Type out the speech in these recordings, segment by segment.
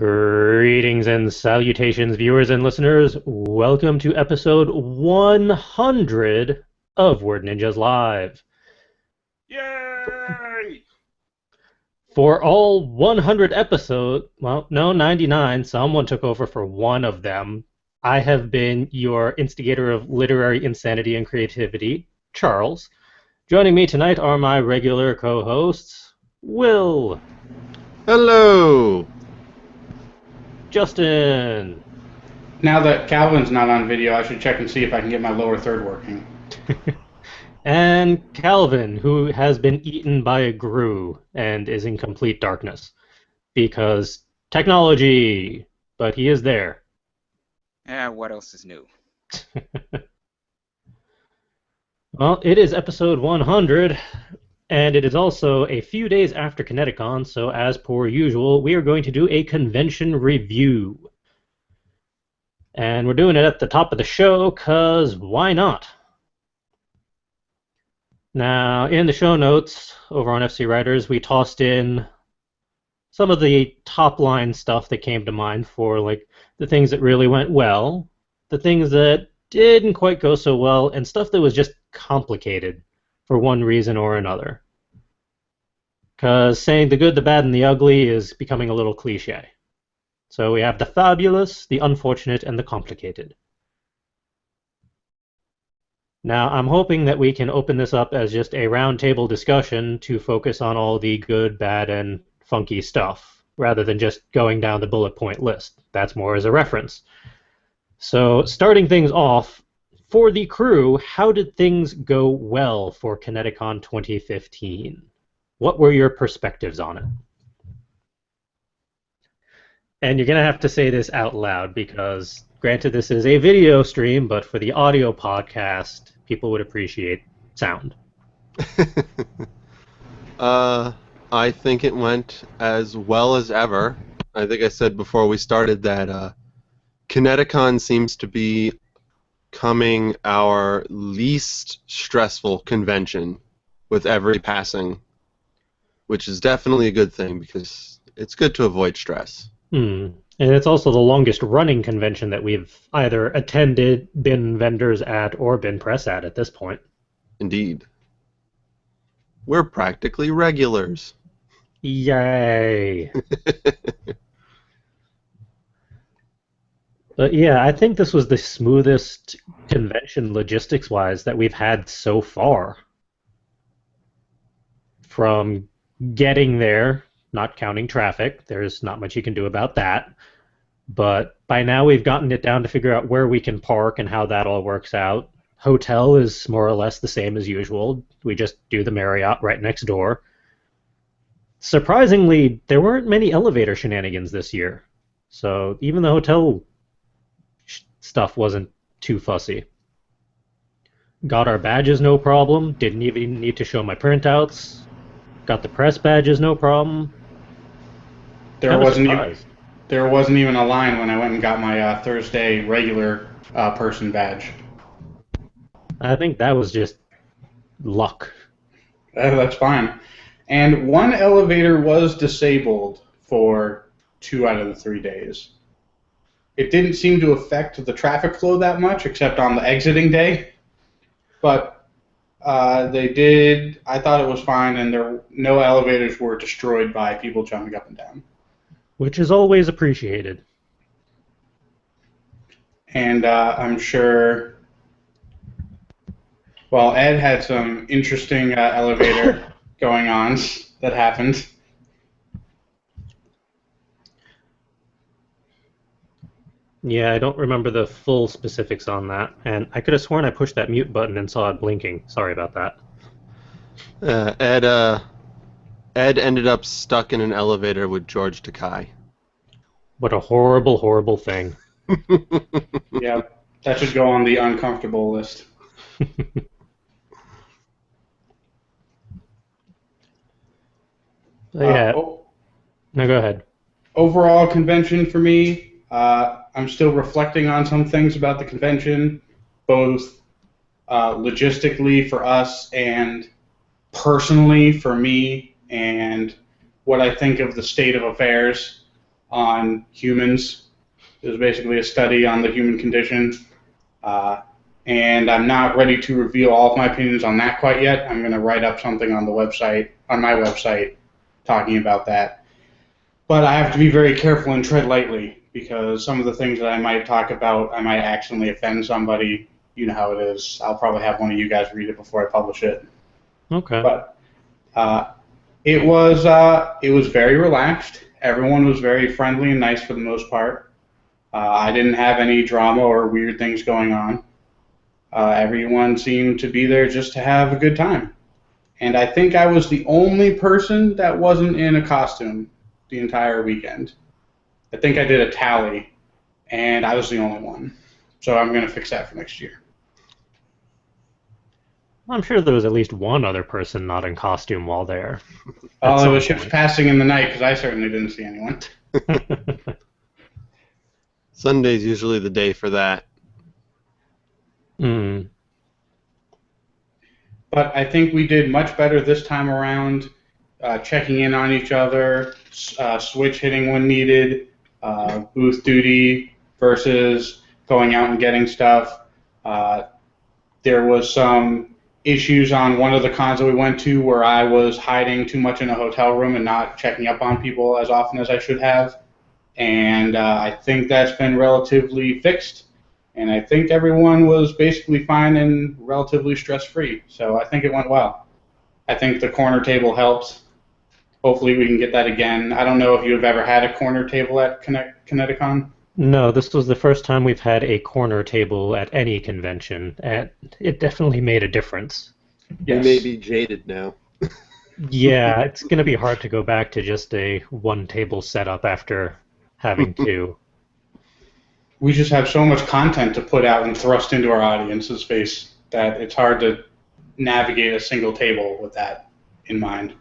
Greetings and salutations, viewers and listeners. Welcome to episode 100 of Word Ninjas Live. Yay! For all 100 episodes, well, no, 99, someone took over for one of them. I have been your instigator of literary insanity and creativity, Charles. Joining me tonight are my regular co-hosts, Will. Hello! Justin. Now that Calvin's not on video, I should check and see if I can get my lower third working. And Calvin, who has been eaten by a grue and is in complete darkness. Because technology, but he is there. What else is new? Well, it is episode 100, and it is also a few days after ConnectiCon, so as per usual, we are going to do a convention review. And we're doing it at the top of the show, because why not? Now, in the show notes over on FC Writers, we tossed in some of the top-line stuff that came to mind for like the things that really went well, the things that didn't quite go so well, and stuff that was just complicated for one reason or another. Because saying the good, the bad, and the ugly is becoming a little cliche. So we have the fabulous, the unfortunate, and the complicated. Now, I'm hoping that we can open this up as just a roundtable discussion to focus on all the good, bad, and funky stuff, rather than just going down the bullet point list. That's more as a reference. So, starting things off, for the crew, how did things go well for ConnectiCon 2015? What were your perspectives on it? And you're going to have to say this out loud because, granted, this is a video stream, but for the audio podcast, people would appreciate sound. I think it went as well as ever. I think I said before we started that ConnectiCon seems to be becoming our least stressful convention with every passing, which is definitely a good thing because it's good to avoid stress. And it's also the longest running convention that we've either attended, been vendors at, or been press at this point. Indeed. We're practically regulars. Yay! But yeah, I think this was the smoothest convention logistics-wise that we've had so far. From getting there, not counting traffic, there's not much you can do about that. But by now we've gotten it down to figure out where we can park and how that all works out. Hotel is more or less the same as usual. We just do the Marriott right next door. Surprisingly, there weren't many elevator shenanigans this year. So even the hotel stuff wasn't too fussy. Got our badges no problem. Didn't even need to show my printouts. Got the press badges no problem. There wasn't even a line when I went and got my Thursday regular person badge. I think that was just luck. That's fine. And one elevator was disabled for 2 out of the 3 days. It didn't seem to affect the traffic flow that much, except on the exiting day. But they did. I thought it was fine, and no elevators were destroyed by people jumping up and down. Which is always appreciated. And I'm sure. Well, Ed had some interesting elevator going on that happened. Yeah, I don't remember the full specifics on that, and I could have sworn I pushed that mute button and saw it blinking. Sorry about that. Ed ended up stuck in an elevator with George Takei. What a horrible, horrible thing. Yeah, that should go on the uncomfortable list. Yeah. No, go ahead. Overall convention for me, I'm still reflecting on some things about the convention, both logistically for us and personally for me, and what I think of the state of affairs. on humans. It was basically a study on the human condition. Uh, and I'm not ready to reveal all of my opinions on that quite yet. I'm going to write up something on my website, talking about that. But I have to be very careful and tread lightly because some of the things that I might talk about, I might accidentally offend somebody. You know how it is. I'll probably have one of you guys read it before I publish it. Okay. But it was very relaxed. Everyone was very friendly and nice for the most part. I didn't have any drama or weird things going on. Everyone seemed to be there just to have a good time. And I think I was the only person that wasn't in a costume the entire weekend. I think I did a tally, and I was the only one. So I'm going to fix that for next year. I'm sure there was at least one other person not in costume while there. Oh, it was ships passing in the night because I certainly didn't see anyone. Sunday's usually the day for that. Mm. But I think we did much better this time around, checking in on each other, switch hitting when needed, booth duty versus going out and getting stuff. There was some issues on one of the cons that we went to where I was hiding too much in a hotel room and not checking up on people as often as I should have. And I think that's been relatively fixed. And I think everyone was basically fine and relatively stress-free. So I think it went well. I think the corner table helped. Hopefully we can get that again. I don't know if you've ever had a corner table at ConnectiCon. No, this was the first time we've had a corner table at any convention, and it definitely made a difference. Yes. We may be jaded now. Yeah, it's going to be hard to go back to just a one-table setup after having two. We just have so much content to put out and thrust into our audience's face that it's hard to navigate a single table with that in mind.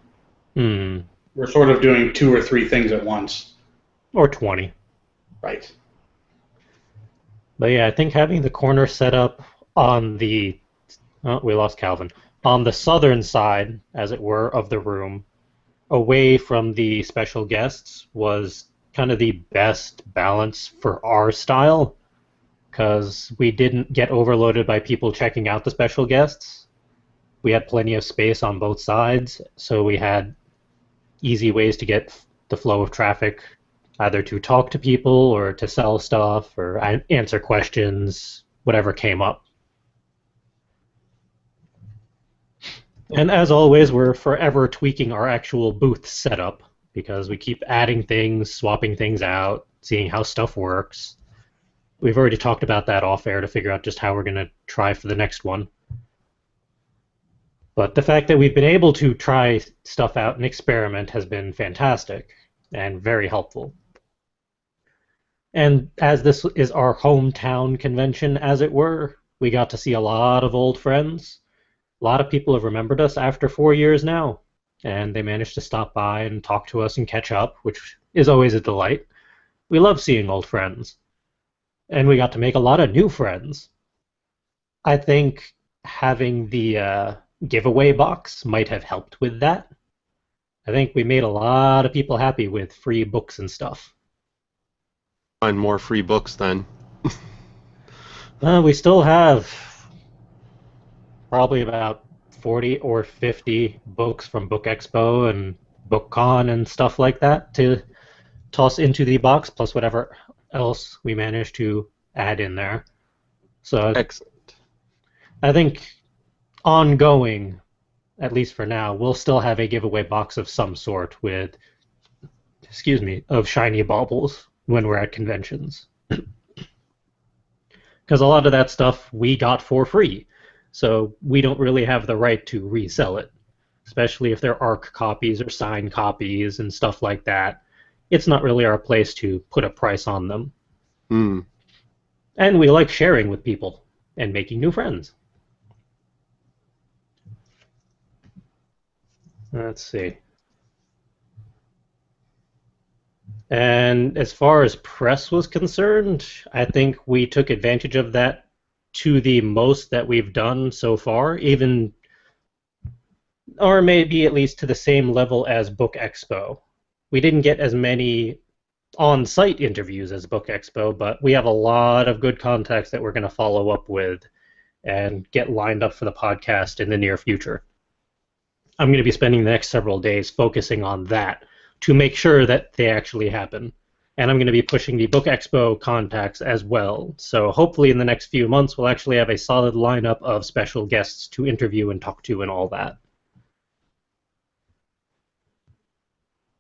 Hmm. We're sort of doing 2 or 3 things at once. Or 20. Right. But yeah, I think having the corner set up on the... Oh, we lost Calvin. On the southern side, as it were, of the room, away from the special guests, was kind of the best balance for our style, because we didn't get overloaded by people checking out the special guests. We had plenty of space on both sides, so we had easy ways to get the flow of traffic, either to talk to people or to sell stuff or answer questions, whatever came up. And as always, we're forever tweaking our actual booth setup because we keep adding things, swapping things out, seeing how stuff works. We've already talked about that off air to figure out just how we're going to try for the next one. But the fact that we've been able to try stuff out and experiment has been fantastic and very helpful. And as this is our hometown convention, as it were, we got to see a lot of old friends. A lot of people have remembered us after 4 years now, and they managed to stop by and talk to us and catch up, which is always a delight. We love seeing old friends. And we got to make a lot of new friends. I think having the giveaway box might have helped with that. I think we made a lot of people happy with free books and stuff. Find more free books then. We still have probably about 40 or 50 books from Book Expo and BookCon and stuff like that to toss into the box, plus whatever else we manage to add in there. So Excellent. I think ongoing, at least for now, we'll still have a giveaway box of some sort with, of shiny baubles when we're at conventions. Because a lot of that stuff we got for free, so we don't really have the right to resell it, especially if they're ARC copies or signed copies and stuff like that. It's not really our place to put a price on them. Hmm. And we like sharing with people and making new friends. Let's see. And as far as press was concerned, I think we took advantage of that to the most that we've done so far, even, or maybe at least to the same level as Book Expo. We didn't get as many on-site interviews as Book Expo, but we have a lot of good contacts that we're going to follow up with and get lined up for the podcast in the near future. I'm going to be spending the next several days focusing on that to make sure that they actually happen. And I'm going to be pushing the Book Expo contacts as well. So hopefully in the next few months, we'll actually have a solid lineup of special guests to interview and talk to and all that.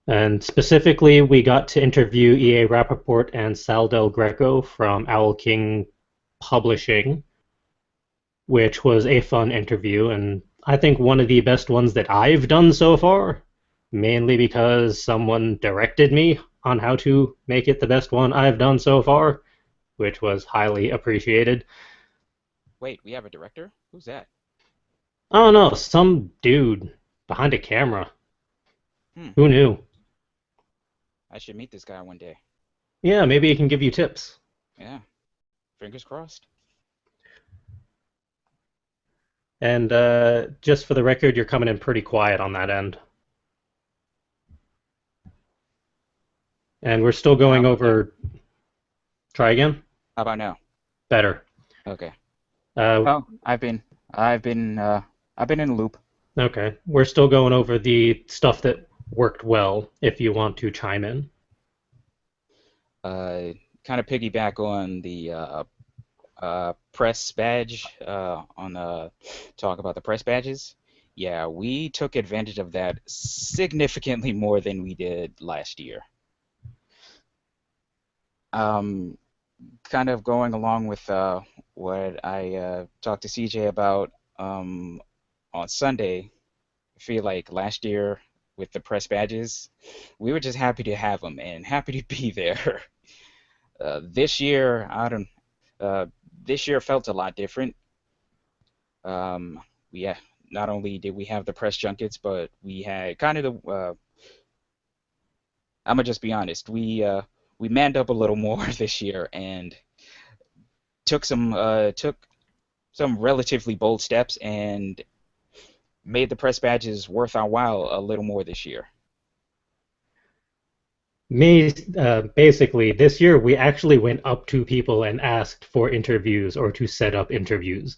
And specifically, we got to interview E.A. Rappaport and Sal Del Greco from Owl King Publishing, which was a fun interview, and I think one of the best ones that I've done so far, mainly because someone directed me on how to make it the best one I've done so far, which was highly appreciated. Wait, we have a director? Who's that? I don't know, some dude behind a camera. Hmm. Who knew? I should meet this guy one day. Yeah, maybe he can give you tips. Yeah. Fingers crossed. And just for the record, you're coming in pretty quiet on that end. And we're still How going about now? over. Try again? How about now? Better. Okay. Uh, Oh, I've been in a loop. okay. We're still going over the stuff that worked well if you want to chime in. Kind of piggyback on the press badge, on talk about the press badges. Yeah, we took advantage of that significantly more than we did last year. Um, Kind of going along with what I talked to CJ about on Sunday. I feel like last year with the press badges, we were just happy to have them and happy to be there. This year, I don't. Uh, this year felt a lot different. Um, we not only did we have the press junkets, but we had kind of the. I'm gonna just be honest. We manned up a little more this year and took some relatively bold steps and made the press badges worth our while a little more this year. Basically, this year we actually went up to people and asked for interviews or to set up interviews.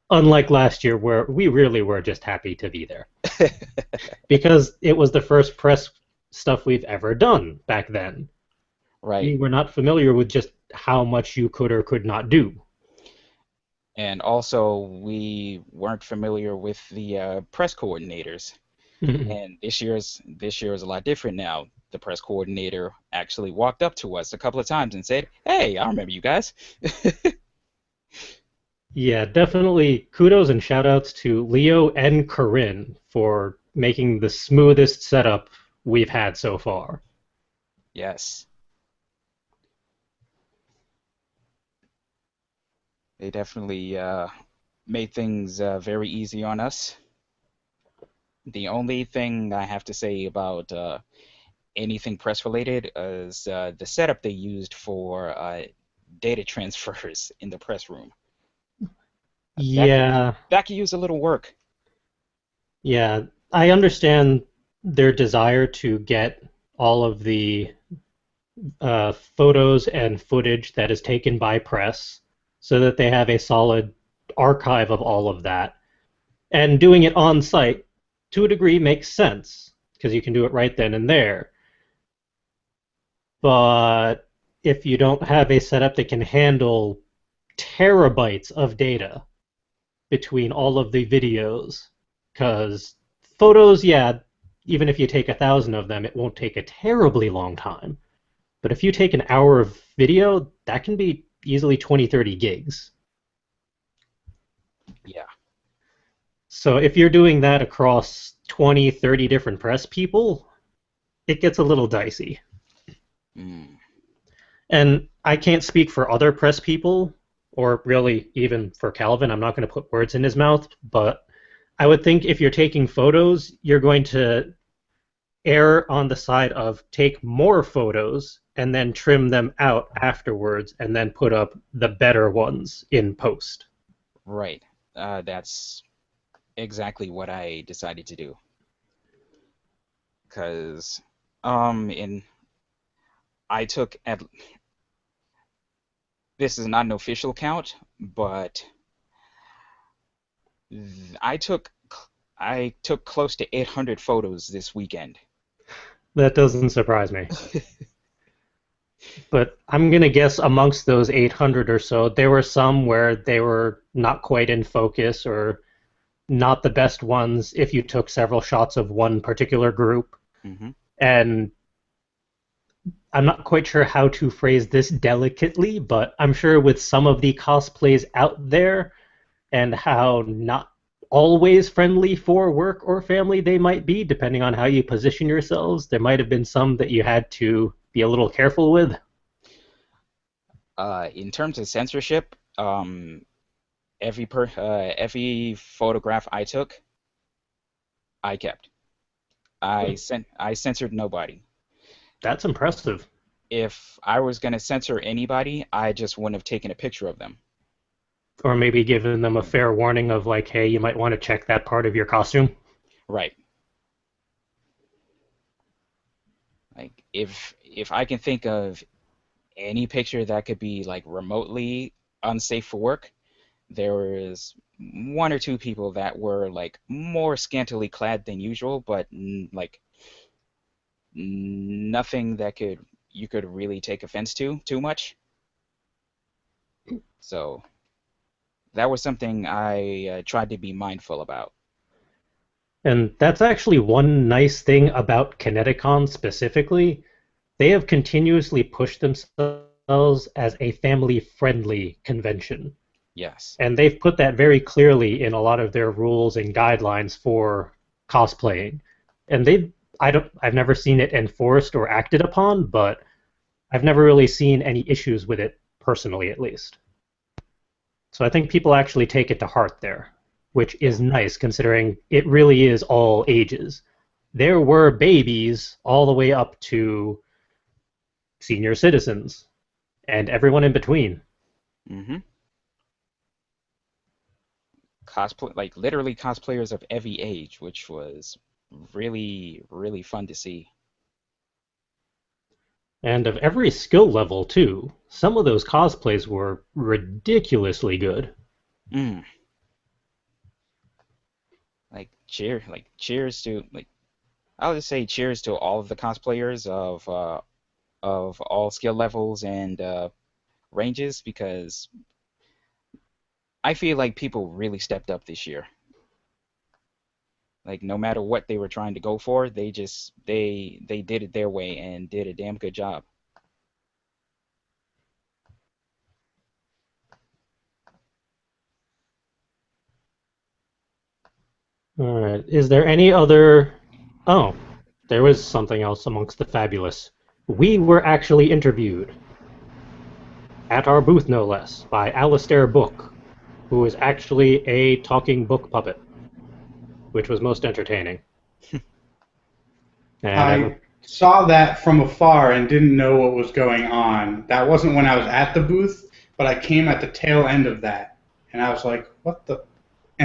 Unlike last year, where we really were just happy to be there. Because it was the first press stuff we've ever done back then. Right. We were not familiar with just how much you could or could not do. And also, we weren't familiar with the press coordinators. And this year is a lot different now. The press coordinator actually walked up to us a couple of times and said, "Hey, I remember you guys." Yeah, definitely kudos and shout outs to Leo and Corinne for making the smoothest setup we've had so far. Yes, they definitely made things very easy on us. The only thing I have to say about anything press related is the setup they used for data transfers in the press room. That could Yeah, that could use a little work. yeah. I understand their desire to get all of the photos and footage that is taken by press so that they have a solid archive of all of that. And doing it on site, to a degree, makes sense because you can do it right then and there. But if you don't have a setup that can handle terabytes of data between all of the videos, because photos, yeah, even if you take 1,000 of them, it won't take a terribly long time. But if you take an hour of video, that can be easily 20, 30 gigs. Yeah. So if you're doing that across 20, 30 different press people, it gets a little dicey. Mm. And I can't speak for other press people, or really even for Calvin. I'm not going to put words in his mouth, but I would think if you're taking photos, you're going to err on the side of take more photos and then trim them out afterwards and then put up the better ones in post. Right. That's exactly what I decided to do. Because in I took at this is not an official count, but I took I took close to 800 photos this weekend. That doesn't surprise me. But I'm gonna guess amongst those 800 or so, there were some where they were not quite in focus or not the best ones if you took several shots of one particular group. Hmm. And I'm not quite sure how to phrase this delicately, but I'm sure with some of the cosplays out there and how not always friendly for work or family they might be, depending on how you position yourselves, there might have been some that you had to be a little careful with. In terms of censorship, every photograph I took, I kept. I censored nobody. That's impressive. If I was gonna censor anybody, I just wouldn't have taken a picture of them. Or maybe giving them a fair warning of like, hey, you might want to check that part of your costume. Right. Like if I can think of any picture that could be like remotely unsafe for work, there was one or two people that were like more scantily clad than usual, but like nothing that could you could really take offense to too much. So that was something I tried to be mindful about. And that's actually one nice thing about ConnectiCon specifically. They have continuously pushed themselves as a family-friendly convention. Yes. And they've put that very clearly in a lot of their rules and guidelines for cosplaying. And I've never seen it enforced or acted upon, but I've never really seen any issues with it personally, at least. So I think people actually take it to heart there, which Yeah. is nice considering it really is all ages. There were babies all the way up to senior citizens and everyone in between. Mm-hmm. Cosplay, like literally cosplayers of every age, which was really, really fun to see. And of every skill level, too. Some of those cosplays were ridiculously good. Mm. Like cheers to like I'll just say cheers to all of the cosplayers of all skill levels and ranges because I feel like people really stepped up this year. Like no matter what they were trying to go for, they did it their way and did a damn good job. All right. Is there any other. Oh, there was something else amongst the fabulous. We were actually interviewed, at our booth no less, by Alistair Book, who is actually a talking book puppet, which was most entertaining. And I saw that from afar and didn't know what was going on. That wasn't when I was at the booth, but I came at the tail end of that, and I was like, "What the?"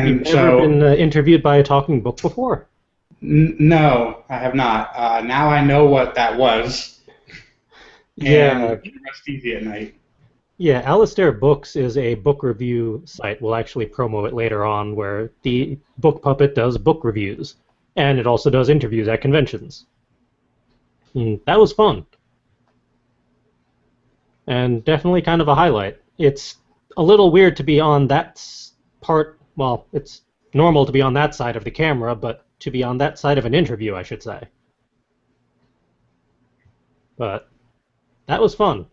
you've And never been so, interviewed by a talking book before. no, I have not. Now I know what that was, and Yeah, I can rest easy at night. yeah. Alistair Books is a book review site. We'll actually promo it later on, where the book puppet does book reviews, and it also does interviews at conventions. That was fun, and definitely kind of a highlight. It's a little weird to be on that part. Well, it's normal to be on that side of the camera, but to be on that side of an interview, I should say. But that was fun.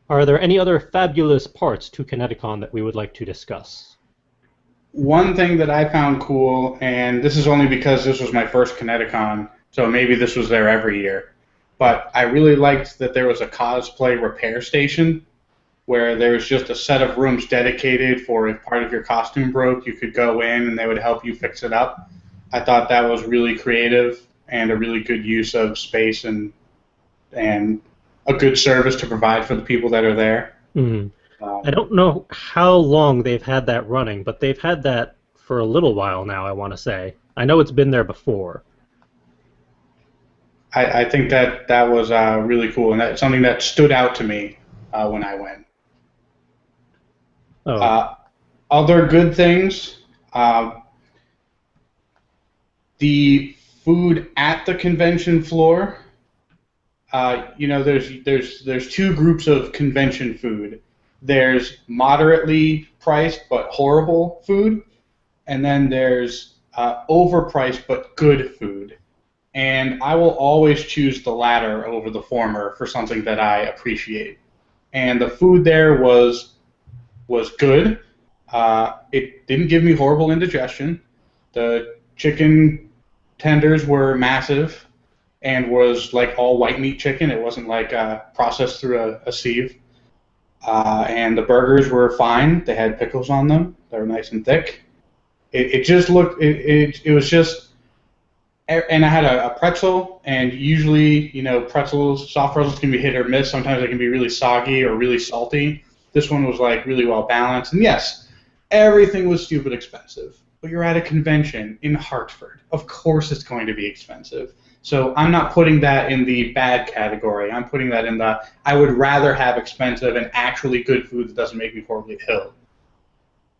Are there any other fabulous parts to ConnectiCon that we would like to discuss? One thing that I found cool, and this is only because this was my first ConnectiCon, so maybe this was there every year, but I really liked that there was a cosplay repair station where there was just a set of rooms dedicated for if part of your costume broke, you could go in and they would help you fix it up. I thought that was really creative and a really good use of space and a good service to provide for the people that are there. Hmm. I Um, don't know how long they've had that running, but they've had that for a little while now, I want to say. I know it's been there before. I think that was really cool, and that's something that stood out to me when I went. Oh, Uh, Other good things, uh, the food at the convention floor. There's two groups of convention food. There's moderately priced but horrible food, and then there's overpriced but good food. And I will always choose the latter over the former for something that I appreciate. And the food there was good. It didn't give me horrible indigestion. The chicken tenders were massive and was like all white meat chicken. It wasn't like processed through a sieve. And the burgers were fine. They had pickles on them. They were nice and thick. It just looked. It was just. And I had a pretzel, and usually, pretzels, soft pretzels can be hit or miss. Sometimes they can be really soggy or really salty. This one was like really well balanced. And yes, everything was stupid expensive. But you're at a convention in Hartford. Of course it's going to be expensive. So I'm not putting that in the bad category. I'm putting that in the I would rather have expensive and actually good food that doesn't make me horribly ill.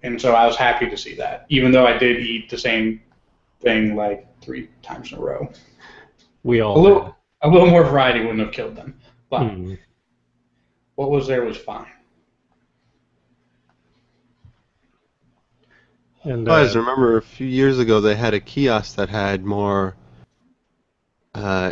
And so I was happy to see that, even though I did eat the same thing like 3 times in a row. we A all did. little, a little more variety wouldn't have killed them, but Hmm. what was there was fine. And I just remember a few years ago they had a kiosk that had more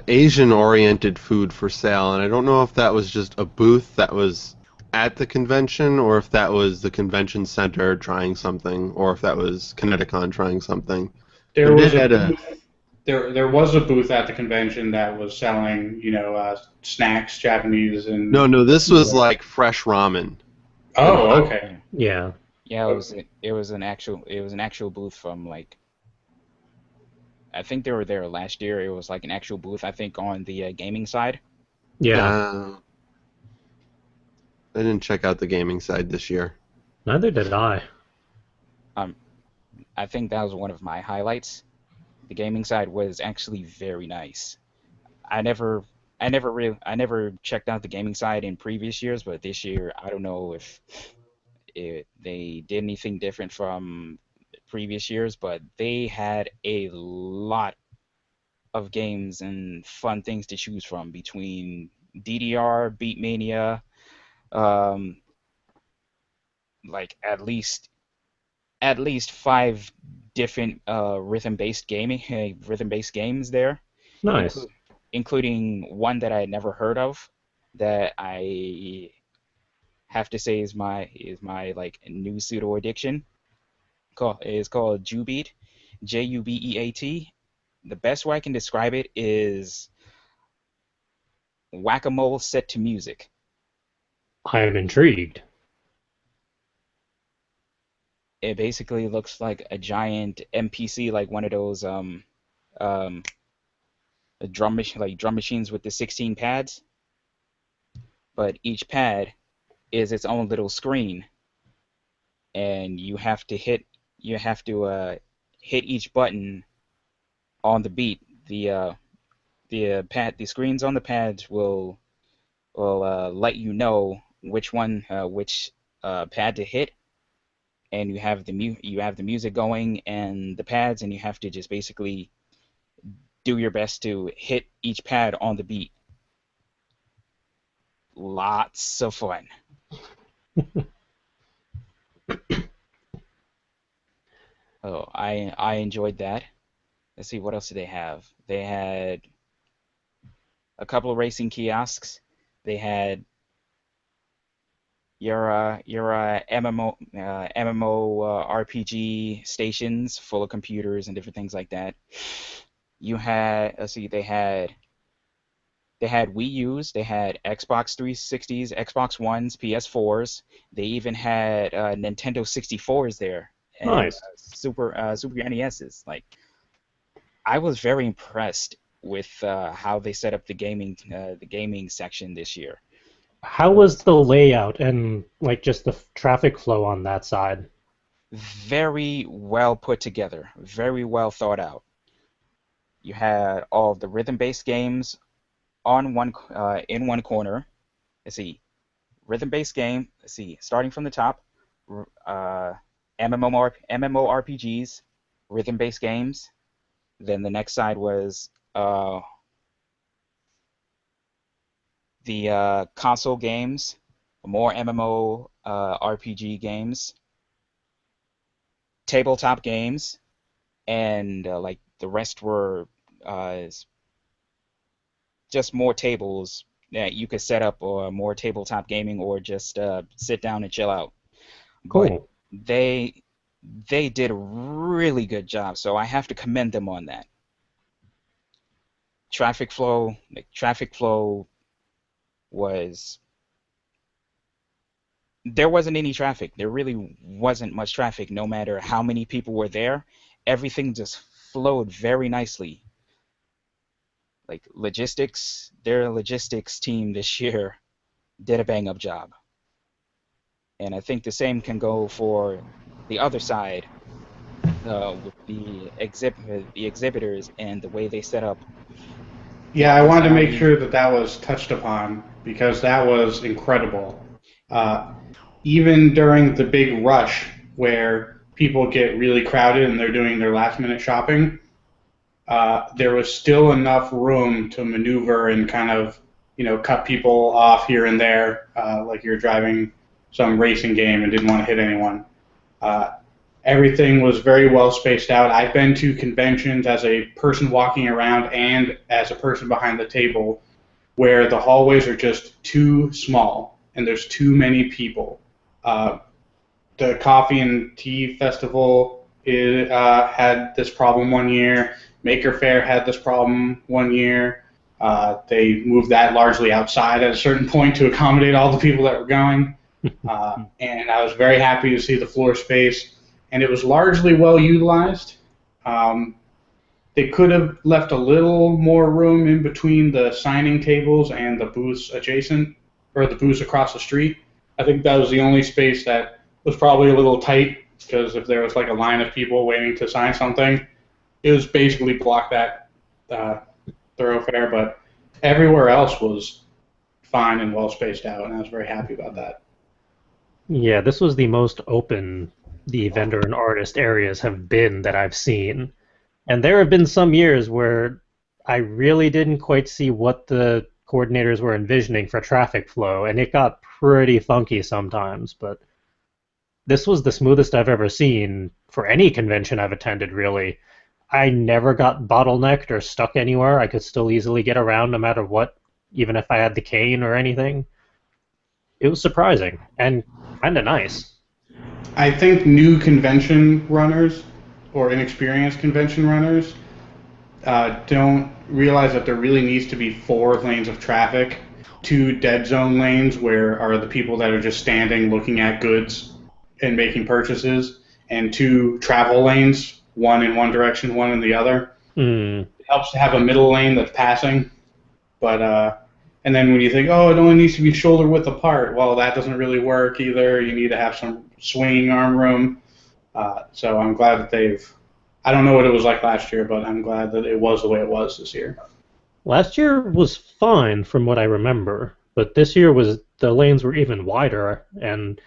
Asian-oriented food for sale, and I don't know if that was just a booth that was at the convention, or if that was the convention center trying something, or if that was ConnectiCon trying something. But There it did was a had a booth. There was a booth at the convention that was selling, snacks, Japanese no, and. no. This was like fresh ramen and Oh, hot. okay. Yeah, yeah, yeah. Oh, It was an actual booth from like I think they were there last year. It was like an actual booth. I think on the gaming side. yeah. Uh, I didn't check out the gaming side this year. Neither did I. Um, I think that was one of my highlights. The gaming side was actually very nice. I never I never checked out the gaming side in previous years, but this year I don't know if they did anything different from previous years, but they had a lot of games and fun things to choose from between DDR, Beatmania, um, like at least five different rhythm based games there, Nice. include including one that I had never heard of that I have to say is my like new pseudo addiction. Called Jubeat, Jubeat. The best way I can describe it is whack-a-mole set to music. I am intrigued. It basically looks like a giant MPC, like one of those um drum machines with the 16 pads, but each pad is its own little screen, and you have to hit each button on the beat. The screens on the pads will let you know which pad to hit, and you have the music going and the pads, and you have to just basically do your best to hit each pad on the beat. Lots of fun. Oh, I enjoyed that. Let's see, what else did they have? They had a couple of racing kiosks. They had your MMO RPG stations full of computers and different things like that. You had let's see, they had Wii U's, they had Xbox 360s, Xbox Ones, PS4s. They even had Nintendo 64s there and Nice. Super NESs. Like I was very impressed with how they set up the gaming section this year. How was the layout and like just the traffic flow on that side? Very well put together, very well thought out. You had all of the rhythm-based games, on one in one corner. Let's see, rhythm-based game. Let's see, starting from the top, uh, MMORPGs, rhythm-based games. Then the next side was the console games, more MMO RPG games, tabletop games, and like the rest were uh, just more tables that you could set up, or more tabletop gaming, or just sit down and chill out. But Cool. they they did a really good job, so I have to commend them on that. Traffic flow was there wasn't any traffic. There really wasn't much traffic, no matter how many people were there. Everything just flowed very nicely. Like logistics, their logistics team this year did a bang up job. And I think the same can go for the other side, with the exhibitors and the way they set up the Yeah, I wanted to make on-site. sure that that was touched upon because that was incredible. Uh, Even during the big rush where people get really crowded and they're doing their last minute shopping, there was still enough room to maneuver and kind of, cut people off here and there, like you're driving some racing game and didn't want to hit anyone. Uh, Everything was very well spaced out. I've been to conventions as a person walking around and as a person behind the table where the hallways are just too small and there's too many people. Uh, the Coffee and Tea Festival had this problem one year. Maker Faire had this problem one year. They moved that largely outside at a certain point to accommodate all the people that were going. And I was very happy to see the floor space, and it was largely well utilized. Um, they could have left a little more room in between the signing tables and the booths adjacent, or the booths across the street. I think that was the only space that was probably a little tight, because if there was like a line of people waiting to sign something, it was basically blocked that uh, thoroughfare. But everywhere else was fine and well spaced out, and I was very happy about that. Yeah, this was the most open the vendor and artist areas have been that I've seen. And there have been some years where I really didn't quite see what the coordinators were envisioning for traffic flow, and it got pretty funky sometimes. But this was the smoothest I've ever seen for any convention I've attended, really. I never got bottlenecked or stuck anywhere. I could still easily get around no matter what, even if I had the cane or anything. It was surprising and kind of nice. I think new convention runners or inexperienced convention runners don't realize that there really needs to be four lanes of traffic, two dead zone lanes where are the people that are just standing looking at goods and making purchases, and two travel lanes, one in one direction, one in the other. Hmm. It helps to have a middle lane that's passing, but and then when you think, oh, it only needs to be shoulder width apart, well, that doesn't really work either. You need to have some swinging arm room. So I'm glad that they've. I don't know what it was like last year, but I'm glad that it was the way it was this year. Last year was fine from what I remember, but this year was the lanes were even wider, and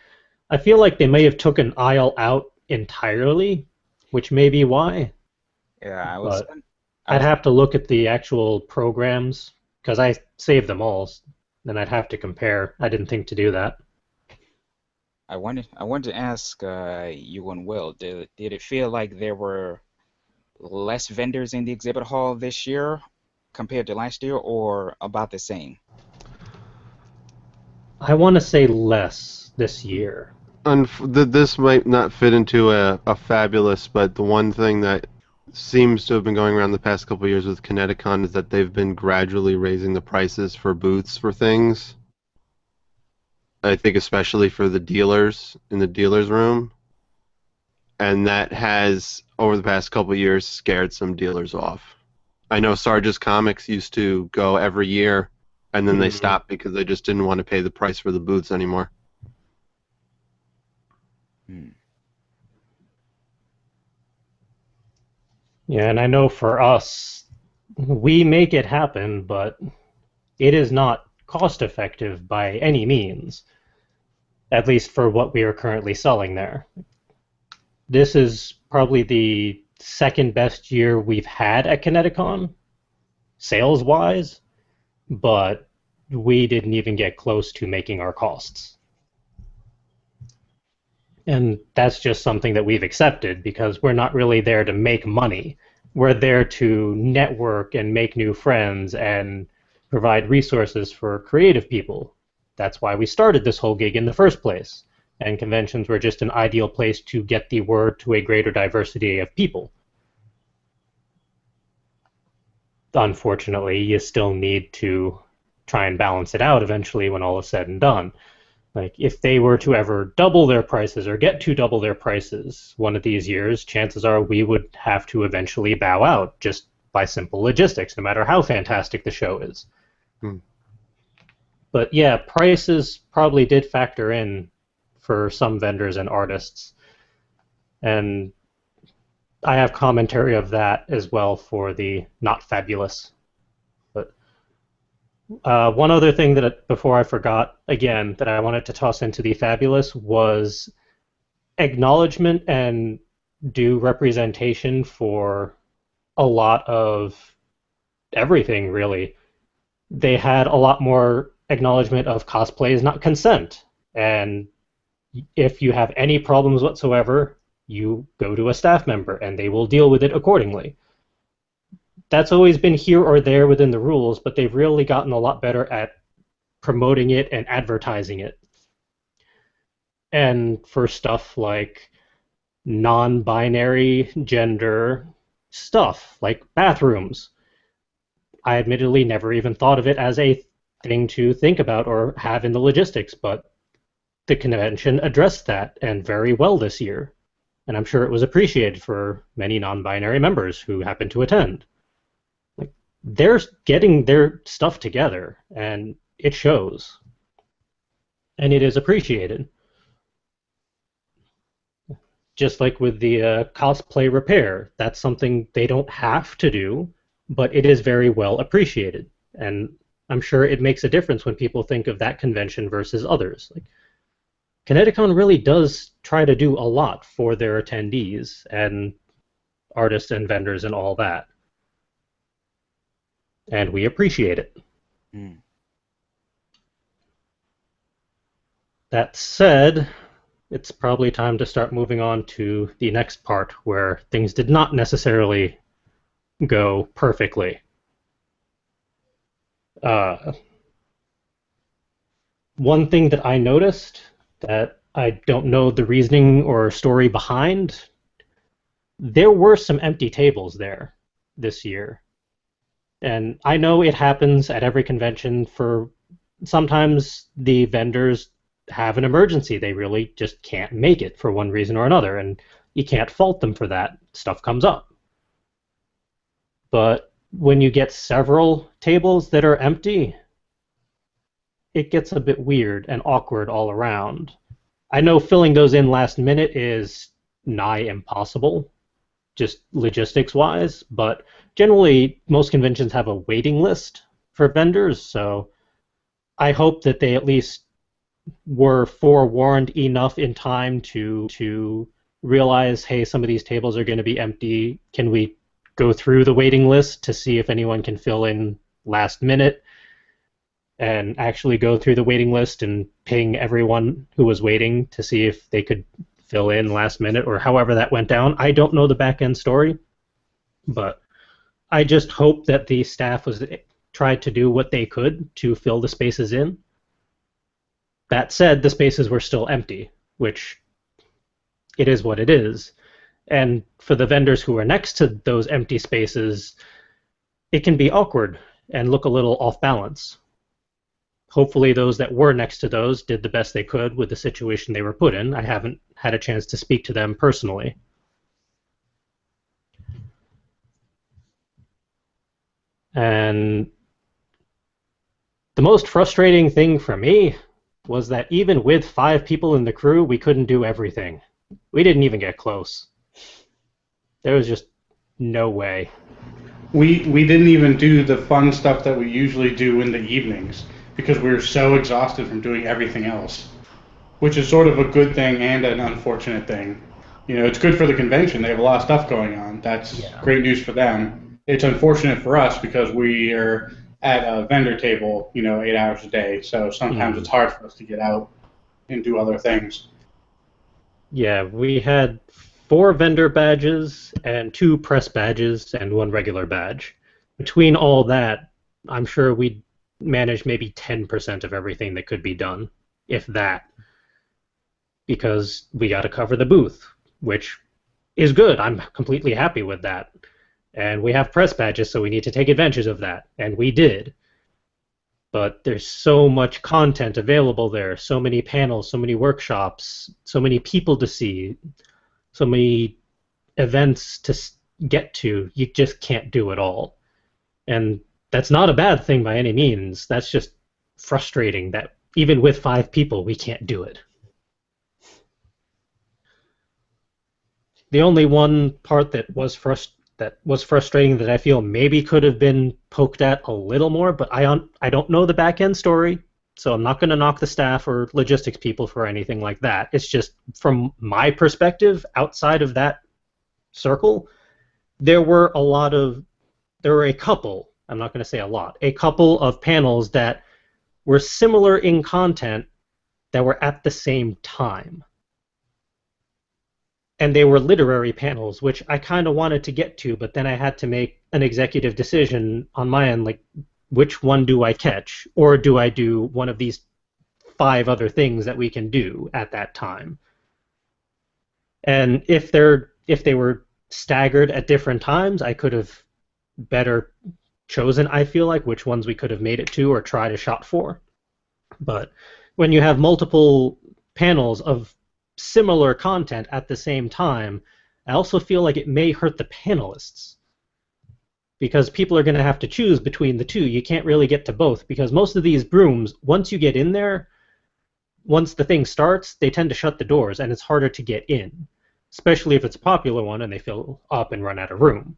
I feel like they may have took an aisle out entirely, which may be why, Yeah, but I I'd was have to look at the actual programs because I saved them all, and I'd have to compare. I didn't think to do that. I wanted to ask you and Will, did it feel like there were less vendors in the exhibit hall this year compared to last year, or about the same? I want to say less this year. This might not fit into a fabulous, but the one thing that seems to have been going around the past couple of years with ConnectiCon is that they've been gradually raising the prices for booths for things. I think especially for the dealers in the dealers room, and that has over the past couple of years scared some dealers off. I know Sarge's Comics used to go every year, and then they Hmm. stopped because they just didn't want to pay the price for the booths anymore. Hmm. Yeah, and I know for us, we make it happen, but it is not cost effective by any means, at least for what we are currently selling there. This is probably the second best year we've had at ConnectiCon, sales wise, but we didn't even get close to making our costs. And that's just something that we've accepted because we're not really there to make money. We're there to network and make new friends and provide resources for creative people. That's why we started this whole gig in the first place. And conventions were just an ideal place to get the word to a greater diversity of people. Unfortunately, you still need to try and balance it out eventually when all is said and done. Like, if they were to ever double their prices or get to double their prices one of these years, chances are we would have to eventually bow out just by simple logistics, no matter how fantastic the show is. But yeah, prices probably did factor in for some vendors and artists. And I have commentary of that as well for the not fabulous. But one other thing that, before I forgot, again, that I wanted to toss into the fabulous was acknowledgement and due representation for a lot of everything, really. They had a lot more acknowledgement of cosplay is not consent. And if you have any problems whatsoever, you go to a staff member and they will deal with it accordingly. That's always been here or there within the rules, but they've really gotten a lot better at promoting it and advertising it. And for stuff like non-binary gender stuff, like bathrooms, I admittedly never even thought of it as a thing to think about or have in the logistics, but the convention addressed that, and very well this year. And I'm sure it was appreciated for many non-binary members who happened to attend. Like, they're getting their stuff together, and it shows. And it is appreciated. Just like with the cosplay repair, that's something they don't have to do, but it is very well appreciated. And I'm sure it makes a difference when people think of that convention versus others. Like, ConnectiCon really does try to do a lot for their attendees and artists and vendors and all that. And we appreciate it. That said, it's probably time to start moving on to the next part where things did not necessarily go perfectly. One thing that I noticed that I don't know the reasoning or story behind, there were some empty tables there this year. And I know it happens at every convention. For sometimes the vendors have an emergency. They really just can't make it for one reason or another, and you can't fault them for that. Stuff comes up. But when you get several tables that are empty, it gets a bit weird and awkward all around. I know filling those in last minute is nigh impossible, just logistics-wise, but generally most conventions have a waiting list for vendors, so I hope that they at least were forewarned enough in time to realize, hey, some of these tables are going to be empty. Can we go through the waiting list to see if anyone can fill in last minute, and actually go through the waiting list and ping everyone who was waiting to see if they could fill in last minute, or however that went down. I don't know the back end story, but I just hope that the staff tried to do what they could to fill the spaces in. That said, the spaces were still empty, which it is what it is. And for the vendors who are next to those empty spaces, it can be awkward and look a little off balance. Hopefully those that were next to those did the best they could with the situation they were put in. I haven't had a chance to speak to them personally. And the most frustrating thing for me was that even with 5 people in the crew, we couldn't do everything. We didn't even get close. There was just no way. We didn't even do the fun stuff that we usually do in the evenings because we were so exhausted from doing everything else, which is sort of a good thing and an unfortunate thing. You know, it's good for the convention. They have a lot of stuff going on. That's Yeah. great news for them. It's unfortunate for us because we are at a vendor table, 8 hours a day. So sometimes it's Mm. hard for us to get out and do other things. Yeah, we had 4 vendor badges and 2 press badges and 1 regular badge. Between all that, I'm sure we managed maybe 10% of everything that could be done, if that, because we got to cover the booth, which is good. I'm completely happy with that. And we have press badges, so we need to take advantage of that, and we did. But there's so much content available there, so many panels, so many workshops, so many people to see, so many events to get to. You just can't do it all. And that's not a bad thing by any means. That's just frustrating that even with 5 people, we can't do it. The only one part that was frustrating that I feel maybe could have been poked at a little more, but I don't know the back end story, so I'm not going to knock the staff or logistics people for anything like that. It's just from my perspective, outside of that circle, there were a couple. I'm not going to say a lot. A couple of panels that were similar in content that were at the same time, and they were literary panels, which I kind of wanted to get to, but then I had to make an executive decision on my end, like which one do I catch, or do I do one of these 5 other things that we can do at that time? And if they were staggered at different times, I could have better chosen, I feel like, which ones we could have made it to or tried a shot for. But when you have multiple panels of similar content at the same time, I also feel like it may hurt the panelists because people are going to have to choose between the two. You can't really get to both because most of these brooms, once you get in there, once the thing starts, they tend to shut the doors and it's harder to get in, especially if it's a popular one and they fill up and run out of room.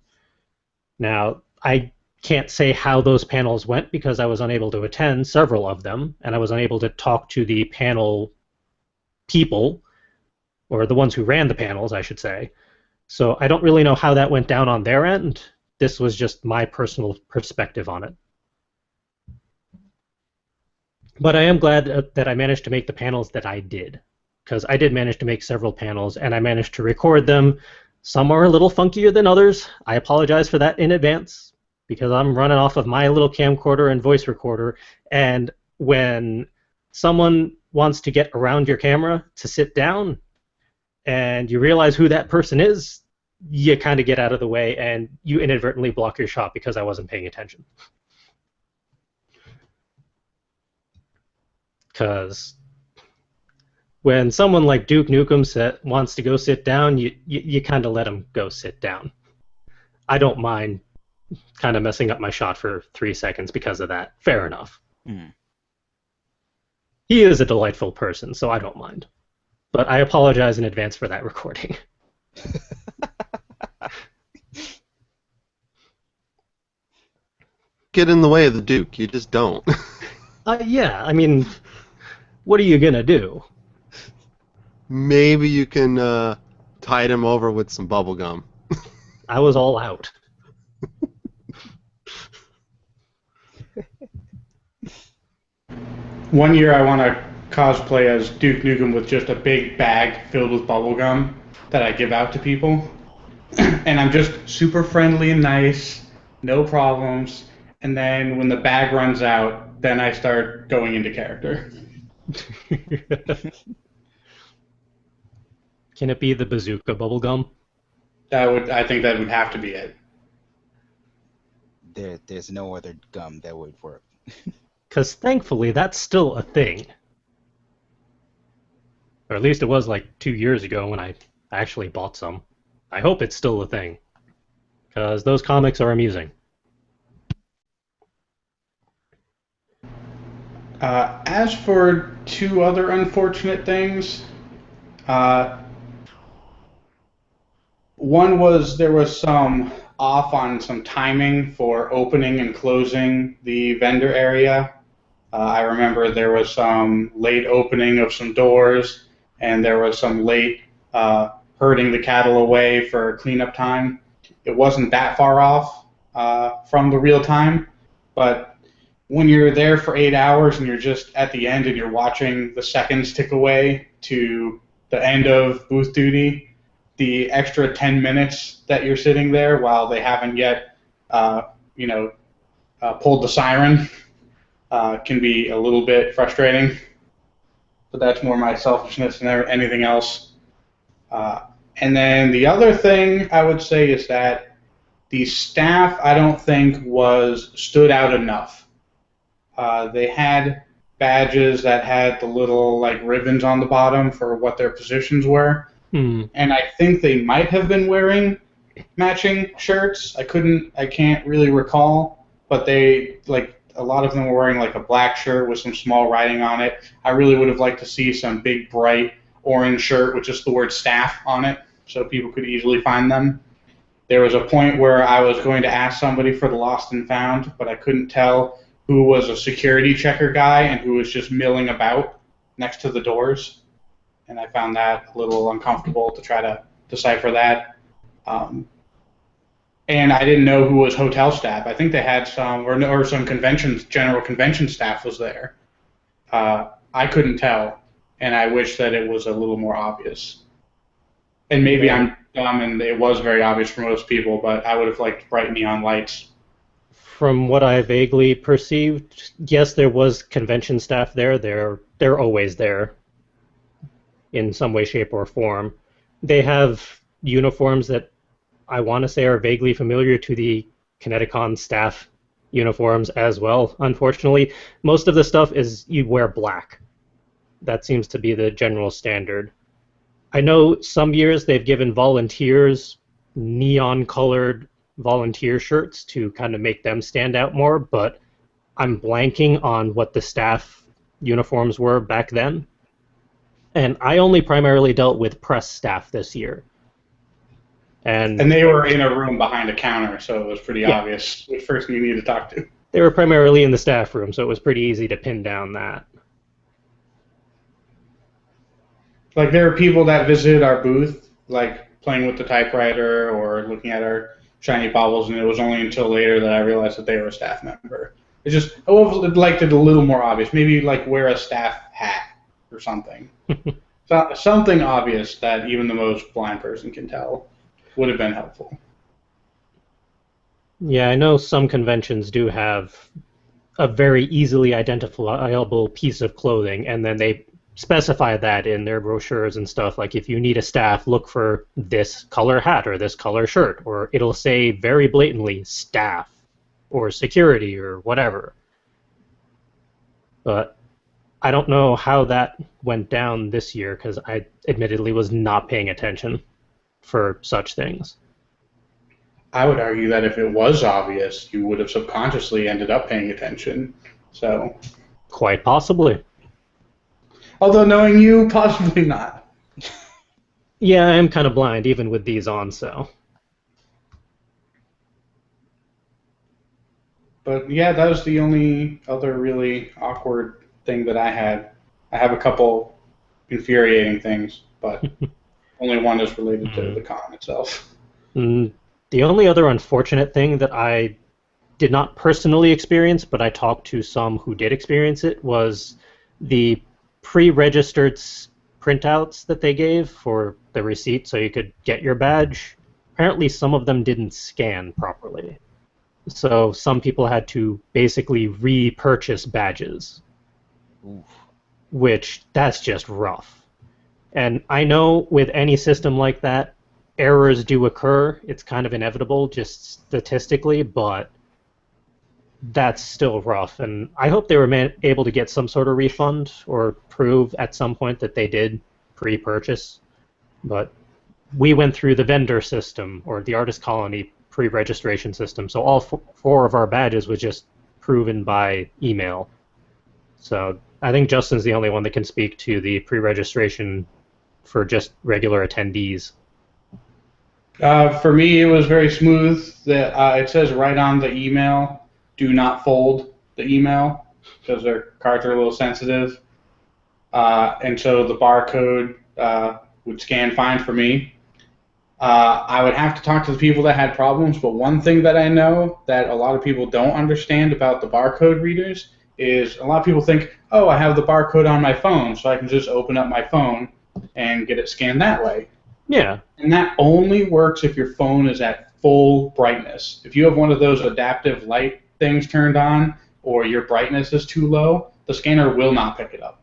Now, I can't say how those panels went because I was unable to attend several of them, and I was unable to talk to the panel people, or the ones who ran the panels, I should say. So I don't really know how that went down on their end. This was just my personal perspective on it. But I am glad that I managed to make the panels that I did, because I did manage to make several panels, and I managed to record them. Some are a little funkier than others. I apologize for that in advance, because I'm running off of my little camcorder and voice recorder, and when someone wants to get around your camera to sit down, and you realize who that person is, you kind of get out of the way, and you inadvertently block your shot because I wasn't paying attention. Because when someone like Duke Nukem wants to go sit down, you kind of let him go sit down. I don't mind kind of messing up my shot for 3 seconds because of that. Fair enough. Mm. He is a delightful person, so I don't mind. But I apologize in advance for that recording. Get in the way of the Duke. You just don't. Yeah, I mean, what are you going to do? Maybe you can tide him over with some bubble gum. I was all out. One year I want to cosplay as Duke Nukem with just a big bag filled with bubble gum that I give out to people. And I'm just super friendly and nice, no problems. And then when the bag runs out, then I start going into character. Can it be the bazooka bubblegum? I think that would have to be it. There's no other gum that would work. Because thankfully, that's still a thing. Or at least it was like 2 years ago when I actually bought some. I hope it's still a thing. Because those comics are amusing. As for 2 other unfortunate things, one was there was some off on some timing for opening and closing the vendor area. I remember there was some late opening of some doors, and there was some late herding the cattle away for cleanup time. It wasn't that far off from the real time, but when you're there for 8 hours and you're just at the end and you're watching the seconds tick away to the end of booth duty, the extra 10 minutes that you're sitting there while they haven't yet, pulled the siren can be a little bit frustrating. But that's more my selfishness than anything else. And then the other thing I would say is that the staff, I don't think, stood out enough. They had badges that had the little ribbons on the bottom for what their positions were, and I think they might have been wearing matching shirts. I can't really recall, but they a lot of them were wearing a black shirt with some small writing on it. I really would have liked to see some big bright orange shirt with just the word staff on it so people could easily find them. There was a point where I was going to ask somebody for the lost and found, but I couldn't tell who was a security checker guy and who was just milling about next to the doors. And I found that a little uncomfortable to try to decipher that. And I didn't know who was hotel staff. I think they had some, or some general convention staff was there. I couldn't tell, and I wish that it was a little more obvious. And maybe I'm dumb and it was very obvious for most people, but I would have liked bright neon lights. From what I vaguely perceived, yes, there was convention staff there. They're always there in some way, shape, or form. They have uniforms that I want to say are vaguely familiar to the ConnectiCon staff uniforms as well. Unfortunately, most of the stuff is you wear black. That seems to be the general standard. I know some years they've given volunteers neon-colored volunteer shirts to kind of make them stand out more, but I'm blanking on what the staff uniforms were back then. And I only primarily dealt with press staff this year. And they were in a room behind a counter, so it was pretty obvious which person you need to talk to. They were primarily in the staff room, so it was pretty easy to pin down that. There are people that visited our booth, playing with the typewriter or looking at our shiny baubles, and it was only until later that I realized that they were a staff member. It's just, I would have liked it a little more obvious. Maybe wear a staff hat or something. Something obvious that even the most blind person can tell would have been helpful. Yeah, I know some conventions do have a very easily identifiable piece of clothing, and then they specify that in their brochures and stuff. If you need a staff, look for this color hat or this color shirt, or it'll say very blatantly staff or security or whatever. But I don't know how that went down this year because I admittedly was not paying attention for such things. I would argue that if it was obvious, you would have subconsciously ended up paying attention. So, quite possibly. Although knowing you, possibly not. Yeah, I am kind of blind even with these on, so. But yeah, that was the only other really awkward thing that I had. I have a couple infuriating things, but only one is related to the con itself. The only other unfortunate thing that I did not personally experience, but I talked to some who did experience it, was the pre-registered printouts that they gave for the receipt so you could get your badge. Apparently some of them didn't scan properly. So some people had to basically repurchase badges. Oof. Which, that's just rough. And I know with any system like that, errors do occur. It's kind of inevitable, just statistically, but that's still rough. And I hope they were able to get some sort of refund or prove at some point that they did pre-purchase. But we went through the vendor system, or the artist colony pre-registration system, so all four of our badges was just proven by email. So I think Justin's the only one that can speak to the pre-registration for just regular attendees. For me, it was very smooth. That it says right on the email, do not fold the email because their cards are a little sensitive. And so the barcode would scan fine for me. I would have to talk to the people that had problems, but one thing that I know that a lot of people don't understand about the barcode readers is a lot of people think, oh, I have the barcode on my phone, so I can just open up my phone and get it scanned that way. Yeah. And that only works if your phone is at full brightness. If you have one of those adaptive light things turned on or your brightness is too low, the scanner will not pick it up.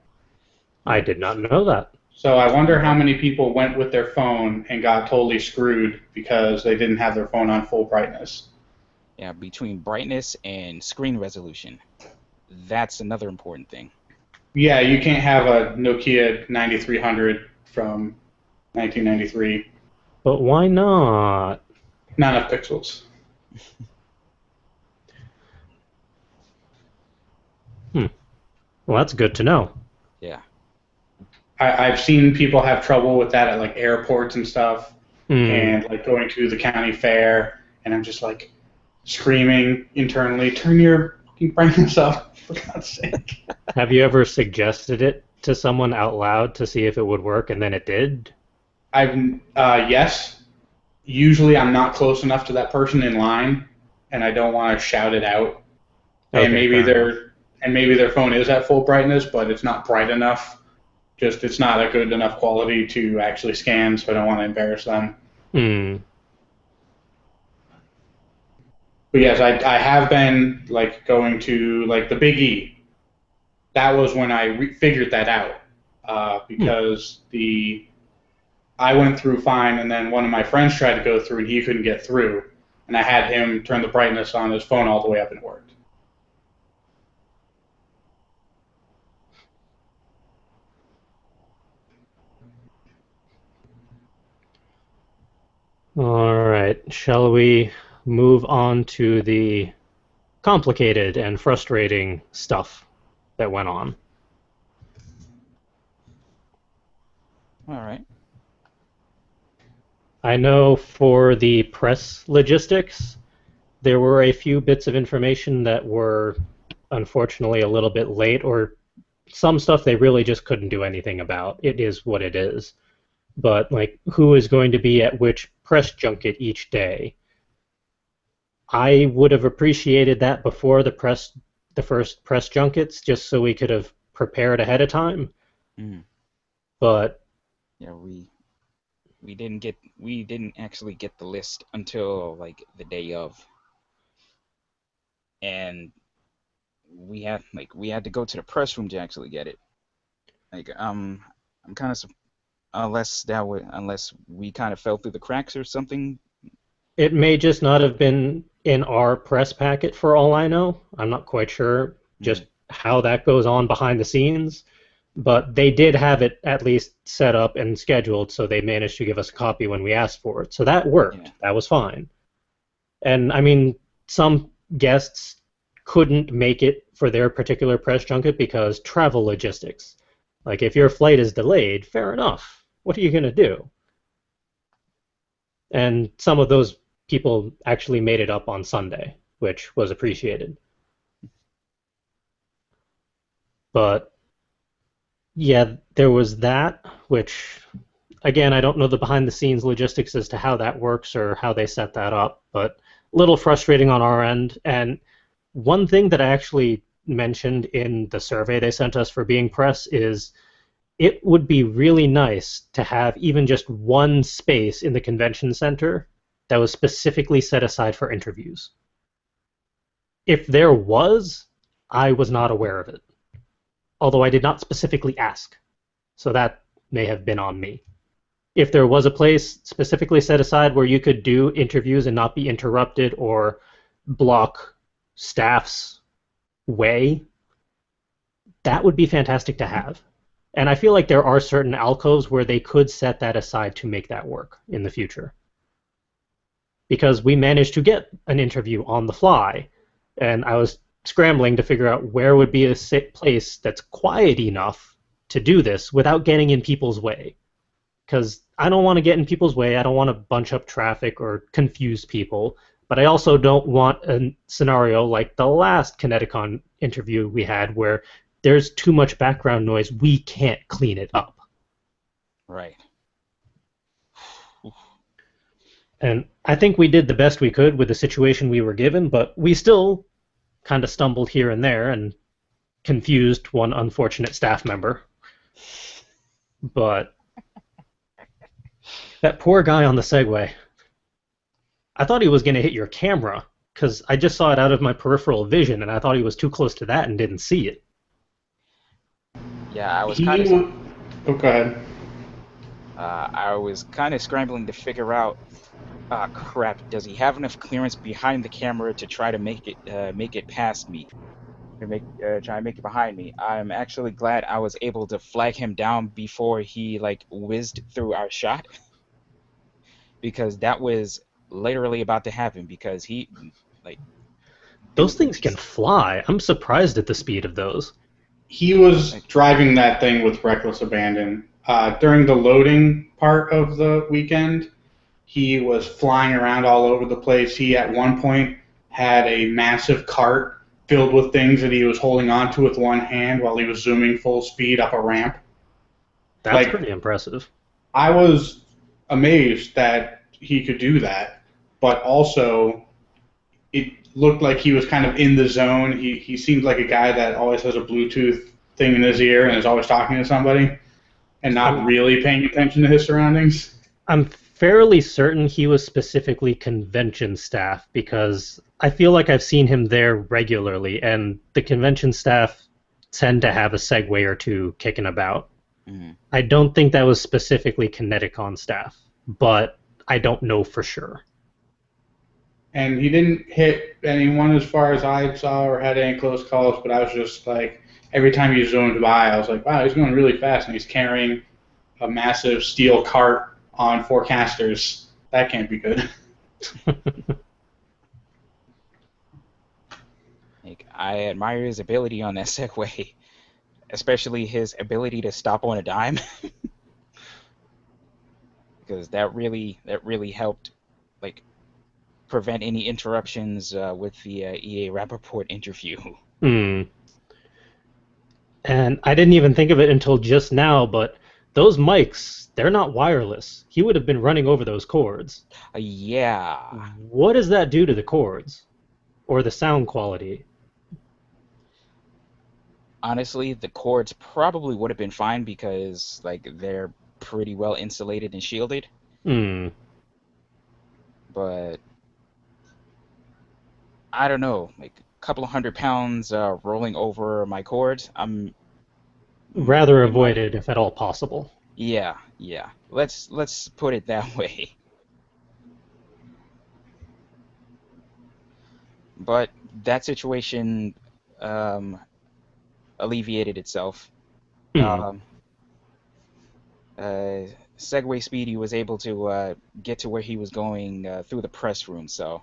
I did not know that. So I wonder how many people went with their phone and got totally screwed because they didn't have their phone on full brightness. Yeah, between brightness and screen resolution. That's another important thing. Yeah, you can't have a Nokia 9300 from 1993. But why not? Not enough pixels. Well, that's good to know. Yeah. I've seen people have trouble with that at like airports and stuff, Hmm. and like going to the county fair, and I'm just like screaming internally, turn your fucking brightness up, for God's sake. Have you ever suggested it to someone out loud to see if it would work, and then it did? Yes. Usually I'm not close enough to that person in line, and I don't want to shout it out. And Okay, maybe fair enough. their phone is at full brightness, but it's not bright enough. Just it's not a good enough quality to actually scan, so I don't want to embarrass them. Hmm. But yes, I have been like going to like the Big E. That was when I figured that out because the I went through fine, and then one of my friends tried to go through, and he couldn't get through, and I had him turn the brightness on his phone all the way up, and it worked. All right. Shall we move on to the complicated and frustrating stuff that went on? All right. I know for the press logistics, there were a few bits of information that were unfortunately a little bit late, or some stuff they really just couldn't do anything about. It is what it is. But like, who is going to be at which press junket each day? I would have appreciated that before the first press junkets, just so we could have prepared ahead of time. Mm. But Yeah, we didn't actually get the list until like the day of, and we had to go to the press room to actually get it. Like I'm kind of unless we kind of fell through the cracks or something. it may just not have been in our press packet for all I know. I'm not quite sure just Mm. how that goes on behind the scenes. But they did have it at least set up and scheduled, so they managed to give us a copy when we asked for it. So that Yeah. worked. That was fine. And I mean, some guests couldn't make it for their particular press junket because travel logistics. Like, if your flight is delayed, fair enough. What are you going to do? And some of those people actually made it up on Sunday, which was appreciated. But yeah, there was that, which, again, I don't know the behind the scenes logistics as to how that works or how they set that up, but a little frustrating on our end. And one thing that I actually mentioned in the survey they sent us for being press is it would be really nice to have even just one space in the convention center that was specifically set aside for interviews. If there was, I was not aware of it, although I did not specifically ask. So that may have been on me. If there was a place specifically set aside where you could do interviews and not be interrupted or block staff's way, that would be fantastic to have. And I feel like there are certain alcoves where they could set that aside to make that work in the future. Because we managed to get an interview on the fly, and I was scrambling to figure out where would be a place that's quiet enough to do this without getting in people's way. because I don't want to get in people's way. I don't want to bunch up traffic or confuse people. But I also don't want a scenario like the last ConnectiCon interview we had where there's too much background noise. We can't clean it up. Right. And I think we did the best we could with the situation we were given, but we still kind of stumbled here and there and confused one unfortunate staff member. But that poor guy on the Segway, I thought he was going to hit your camera because I just saw it out of my peripheral vision, and I thought he was too close to that and didn't see it. Yeah, Oh, go ahead. I was kind of scrambling to figure out, crap, does he have enough clearance behind the camera to try to make it past me, try and make it behind me? I'm actually glad I was able to flag him down before he like whizzed through our shot, because that was literally about to happen. Because he, like, Those things can fly. I'm surprised at the speed of those. He was driving that thing with reckless abandon. During the loading part of the weekend, he was flying around all over the place. He, at one point, had a massive cart filled with things that he was holding onto with one hand while he was zooming full speed up a ramp. That's pretty impressive. I was amazed that he could do that, but also it looked like he was kind of in the zone. He seemed like a guy that always has a Bluetooth thing in his ear and is always talking to somebody and not really paying attention to his surroundings. I'm fairly certain he was specifically convention staff because I feel like I've seen him there regularly, and the convention staff tend to have a Segway or two kicking about. Mm-hmm. I don't think that was specifically ConnectiCon staff, but I don't know for sure. And he didn't hit anyone as far as I saw or had any close calls, but I was just like, every time he zoomed by, I was like, wow, he's going really fast, and he's carrying a massive steel cart on 4 casters. That can't be good. Like, I admire his ability on that Segway, especially his ability to stop on a dime, because that really helped, like, prevent any interruptions with the EA Rappaport interview. And I didn't even think of it until just now, but those mics, they're not wireless. He would have been running over those cords. Yeah. What does that do to the cords? Or the sound quality? Honestly, the cords probably would have been fine because, like, they're pretty well insulated and shielded. But I don't know, like a couple of 100 pounds rolling over my cords. I'm rather avoided if at all possible. Yeah. Let's put it that way. But that situation alleviated itself. Segway Speedy was able to get to where he was going through the press room, so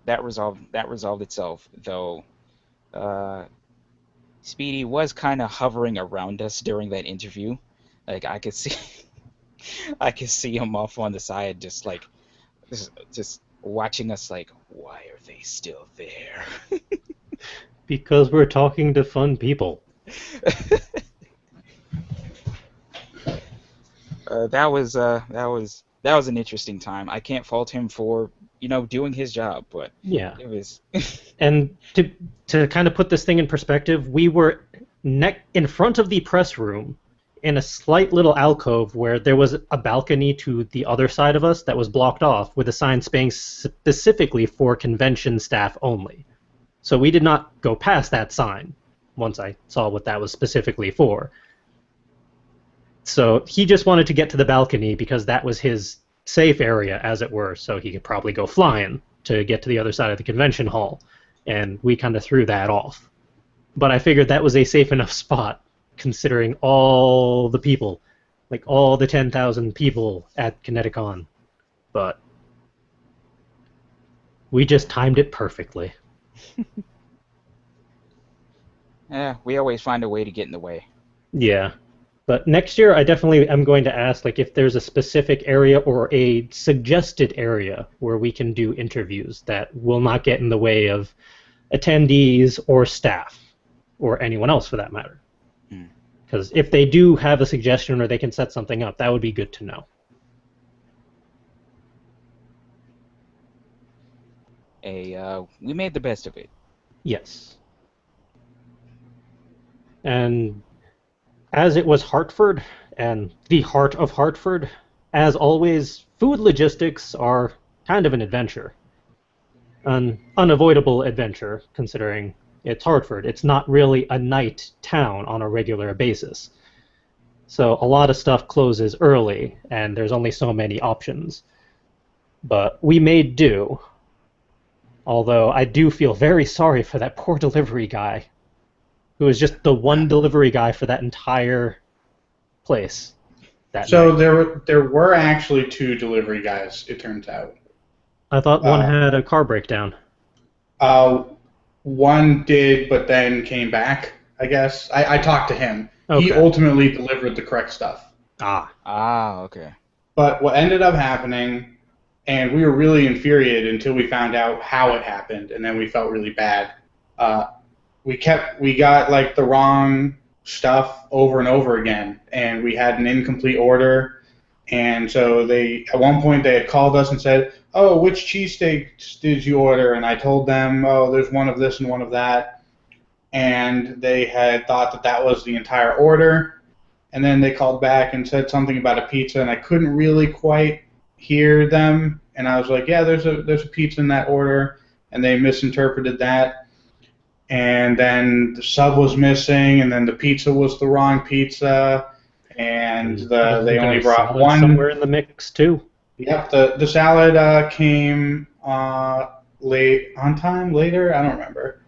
that resolved itself. Though Speedy was kind of hovering around us during that interview. Like, I could see him off on the side, just like just watching us. Like, why are they still there? Because we're talking to fun people. That was an interesting time. I can't fault him for doing his job, but yeah, it was. And to kind of put this thing in perspective, we were in front of the press room in a slight little alcove where there was a balcony to the other side of us that was blocked off with a sign saying specifically for convention staff only. So we did not go past that sign once I saw what that was specifically for. So he just wanted to get to the balcony because that was his safe area, as it were, so he could probably go flying to get to the other side of the convention hall. And we kind of threw that off. But I figured that was a safe enough spot, considering all the people, like all the 10,000 people at ConnectiCon. But we just timed it perfectly. Yeah, we always find a way to get in the way. Yeah. But next year, I definitely am going to ask, like, if there's a specific area or a suggested area where we can do interviews that will not get in the way of attendees or staff or anyone else for that matter. Hmm. Because if they do have a suggestion or they can set something up, that would be good to know. We made the best of it. Yes. And as it was Hartford and the heart of Hartford, as always, food logistics are kind of an adventure. An unavoidable adventure, considering it's Hartford. It's not really a night town on a regular basis. So a lot of stuff closes early, and there's only so many options. But we made do, although I do feel very sorry for that poor delivery guy, who was just the one delivery guy for that entire place that So night. there were actually two delivery guys, it turns out. I thought one Uh, had a car breakdown. uh, One did, but then came back, I guess. I talked to him. He Okay. ultimately delivered the correct stuff. Ah. Ah, okay. But what ended up happening, and we were really infuriated until we found out how it happened, and then we felt really bad. Uh, we got like the wrong stuff over and over again, and we had an incomplete order. And so they, at one point, they had called us and said, "Oh, which cheesesteaks did you order?" And I told them, "Oh, there's one of this and one of that." And they had thought that that was the entire order. And then they called back and said something about a pizza, and I couldn't really quite hear them. And I was like, "Yeah, there's a pizza in that order," and they misinterpreted that. And then the sub was missing, and then the pizza was the wrong pizza, and And wasn't they there only a brought salad one. somewhere in the mix too? Yep, the salad came late on time later. I don't remember.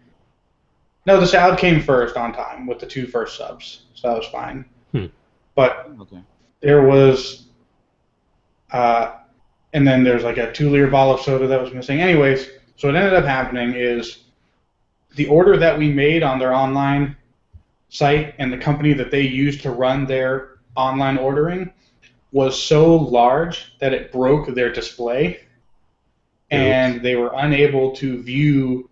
No, the salad came first on time with the two first subs, so that was fine. Hmm. But Okay. there was, uh, and then there's like a 2 liter bottle of soda that was missing. Anyways, so what ended up happening is the order that we made on their online site and the company that they used to run their online ordering was so large that it broke their display, Oops. and they were unable to view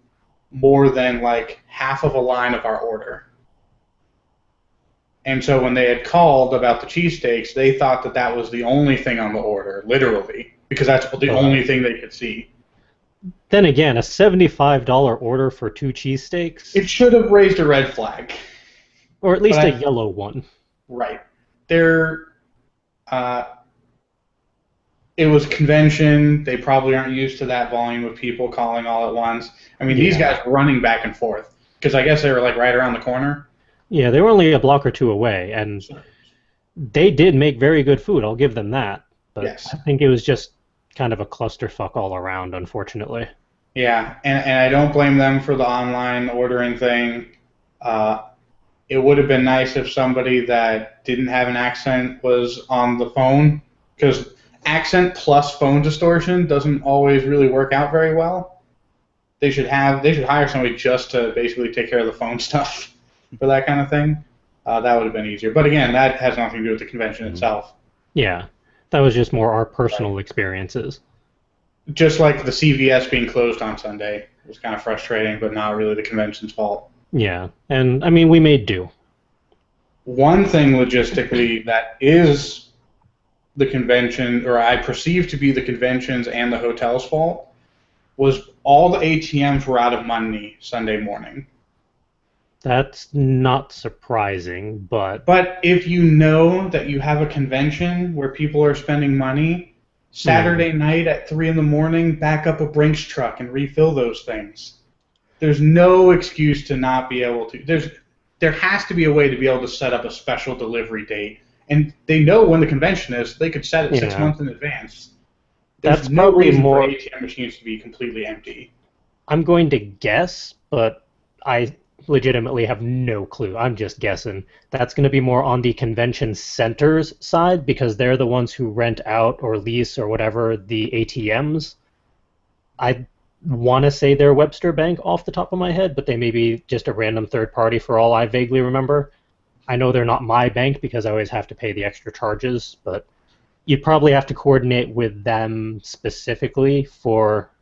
more than like half of a line of our order. And so when they had called about the cheesesteaks, they thought that that was the only thing on the order, literally, because that's the But only thing they could see. then again, a $75 order for two cheesesteaks, It should have raised a red flag, or at but least a I yellow one. right. They're uh, it was convention. They probably aren't used to that volume of people calling all at once. I mean, these Yeah. guys were running back and forth because I guess they were like right around the corner. Yeah, they were only a block or two away, and they did make very good food. I'll give them that. But Yes. I think it was just kind of a clusterfuck all around, unfortunately. Yeah, and I don't blame them for the online ordering thing. Uh, it would have been nice if somebody that didn't have an accent was on the phone, because accent plus phone distortion doesn't always really work out very well. They should hire somebody just to basically take care of the phone stuff for that kind of thing. That would have been easier. But again, that has nothing to do with the convention Mhm. itself. Yeah, that was just more our Right. personal experiences. Just like the CVS being closed on Sunday was kind of frustrating, but not really the convention's fault. Yeah, and I mean, we made do. One thing logistically that is the convention, or I perceive to be the convention's and the hotel's fault, was all the ATMs were out of money Sunday morning. That's not surprising, but But if you know that you have a convention where people are spending money, yeah, Saturday night at 3 in the morning, back up a Brinks truck and refill those things. There's no excuse to not be able to. There has to be a way to be able to set up a special delivery date. And they know when the convention is. They could set it six yeah, months in advance. There's that's no probably reason for more. ATM machines to be completely empty. I'm going to guess, but I legitimately have no clue. I'm just guessing. That's going to be more on the convention centers side because they're the ones who rent out or lease or whatever the ATMs. I want to say they're Webster Bank off the top of my head, but they may be just a random third party for all I vaguely remember. I know they're not my bank because I always have to pay the extra charges, but you'd probably have to coordinate with them specifically for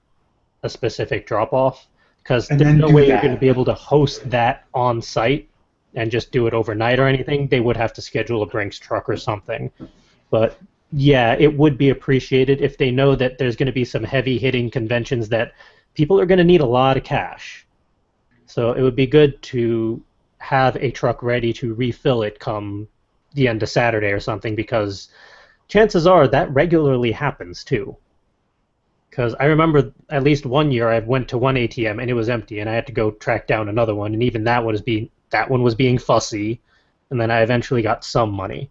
a specific drop off because And there's then no do way you're going to that. be able to host that on site and just do it overnight or anything. They would have to schedule a Brinks truck or something. But yeah, it would be appreciated if they know that there's going to be some heavy hitting conventions that people are going to need a lot of cash. So it would be good to have a truck ready to refill it come the end of Saturday or something because chances are that regularly happens too. Because I remember at least one year I went to one ATM and it was empty, and I had to go track down another one, and even that one was being fussy, and then I eventually got some money.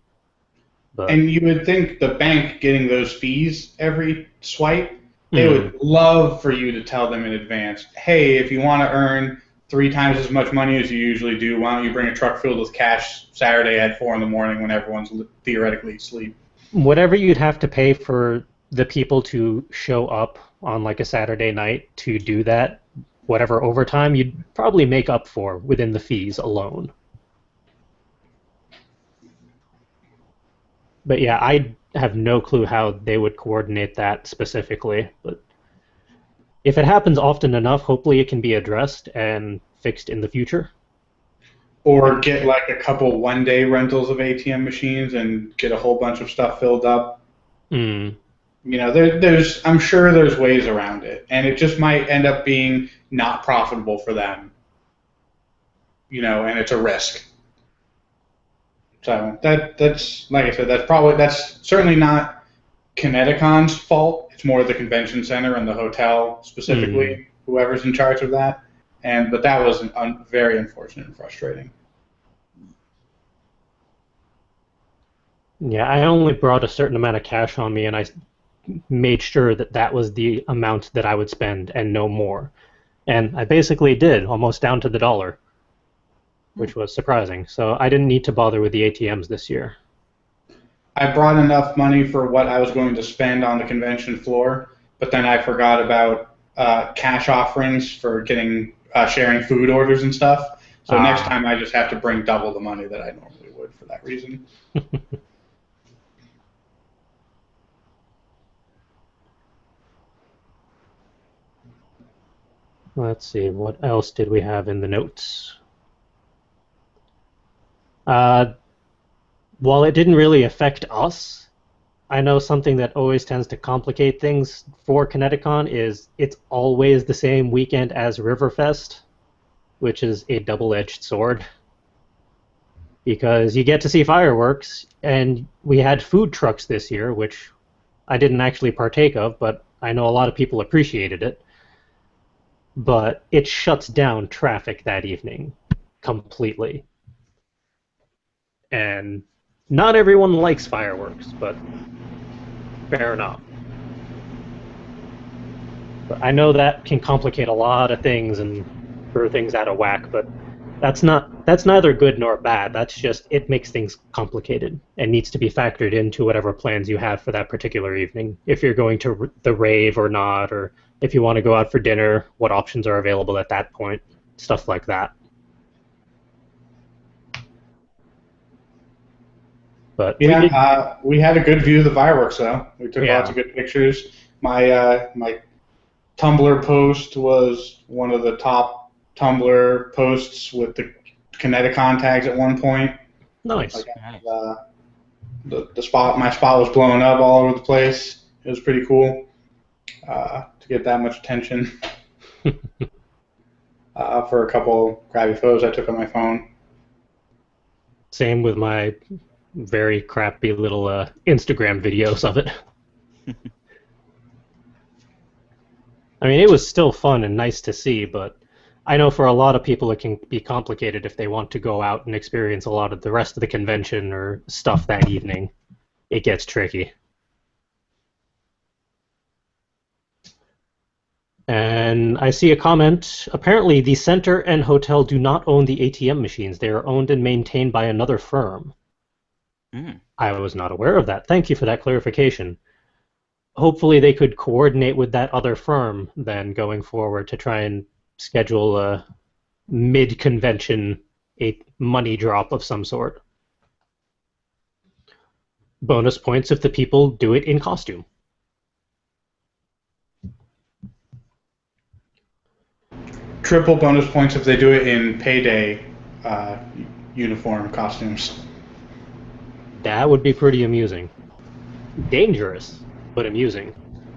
But And you would think the bank getting those fees every swipe, they mm, would love for you to tell them in advance, hey, if you want to earn 3 times as much money as you usually do, why don't you bring a truck filled with cash Saturday at 4 in the morning when everyone's theoretically asleep? whatever you'd have to pay for the people to show up on like a Saturday night to do that, whatever overtime, you'd probably make up for within the fees alone. But yeah, I have no clue how they would coordinate that specifically. But if it happens often enough, hopefully it can be addressed and fixed in the future. Or get like a couple 1 day rentals of ATM machines and get a whole bunch of stuff filled up. Mm, There's I'm sure there's ways around it, and it just might end up being not profitable for them. And it's a risk. So that's like I said, that's certainly not ConnectiCon's fault. It's more the convention center and the hotel mm. specifically, whoever's in charge of that. But that was very unfortunate and frustrating. Yeah, I only brought a certain amount of cash on me, and I made sure that that was the amount that I would spend and no more. And I basically did, almost down to the dollar, which was surprising. So I didn't need to bother with the ATMs this year. I brought enough money for what I was going to spend on the convention floor, but then I forgot about cash offerings for getting sharing food orders and stuff. So next Ah, time I just have to bring double the money that I normally would for that reason. let's see, what else did we have in the notes? Uh, while it didn't really affect us, I know something that always tends to complicate things for ConnectiCon is it's always the same weekend as Riverfest, which is a double-edged sword because you get to see fireworks, and we had food trucks this year, which I didn't actually partake of, but I know a lot of people appreciated it. But it shuts down traffic that evening completely. And not everyone likes fireworks, but fair enough. But I know that can complicate a lot of things and throw things out of whack, but that's neither good nor bad. That's just it makes things complicated and needs to be factored into whatever plans you have for that particular evening. If you're going to the rave or not, or if you want to go out for dinner, what options are available at that point, stuff like that. But we Yeah, did, we had a good view of the fireworks though. We took lots yeah. of good pictures. My Tumblr post was one of the top Tumblr posts with the ConnectiCon tags at one point. Nice. Like Nice. the spot, my spot was blowing up all over the place. It was pretty cool to get that much attention for a couple crappy photos I took on my phone. Same with my very crappy little Instagram videos of it. I mean, it was still fun and nice to see, but I know for a lot of people it can be complicated if they want to go out and experience a lot of the rest of the convention or stuff that evening. It gets tricky. And I see a comment. Apparently, the center and hotel do not own the ATM machines. They are owned and maintained by another firm. Mm. I was not aware of that. Thank you for that clarification. Hopefully they could coordinate with that other firm then going forward to try and schedule a mid-convention a money drop of some sort. Bonus points if the people do it in costume. Triple bonus points if they do it in payday uh, uniform costumes. That would be pretty amusing. Dangerous, but amusing.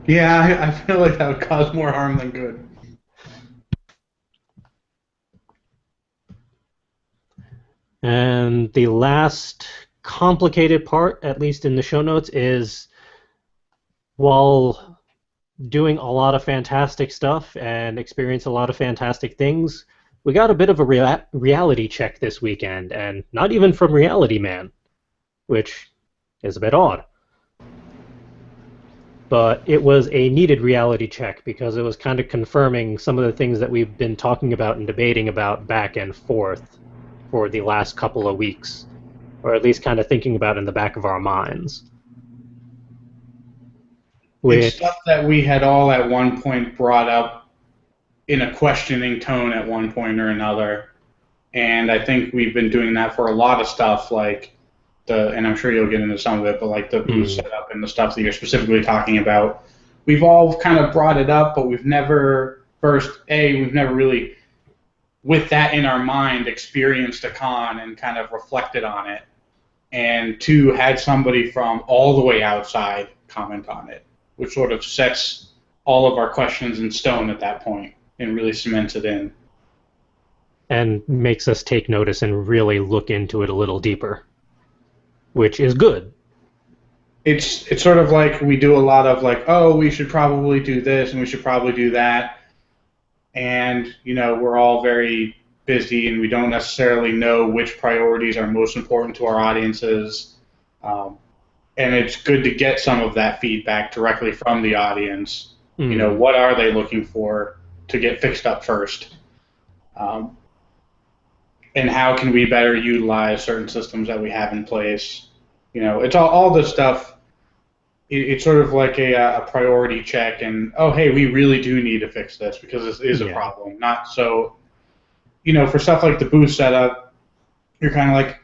Yeah, I feel like that would cause more harm than good. And the last complicated part, at least in the show notes, is while doing a lot of fantastic stuff and experience a lot of fantastic things, we got a bit of a reality check this weekend, and not even from Reality Man, which is a bit odd. But it was a needed reality check because it was kind of confirming some of the things that we've been talking about and debating about back and forth for the last couple of weeks, or at least kind of thinking about in the back of our minds. It's stuff Which, that we had all at one point brought up in a questioning tone at one point or another. And I think we've been doing that for a lot of stuff, like and I'm sure you'll get into some of it, but like the booth mm, setup and the stuff that you're specifically talking about. We've all kind of brought it up, but we've never, we've never really, with that in our mind, experienced a con and kind of reflected on it. And two, had somebody from all the way outside comment on it, which sort of sets all of our questions in stone at that point and really cements it in. and makes us take notice and really look into it a little deeper, which is good. It's sort of like we do a lot of like, oh, we should probably do this and we should probably do that, and we're all very busy and we don't necessarily know which priorities are most important to our audiences. Um, and it's good to get some of that feedback directly from the audience. Mm. What are they looking for to get fixed up first? Um, and how can we better utilize certain systems that we have in place? It's all this stuff. It's sort of like a priority check, and oh, hey, we really do need to fix this because this is a Yeah. problem. Not so, for stuff like the booth setup, you're kind of like,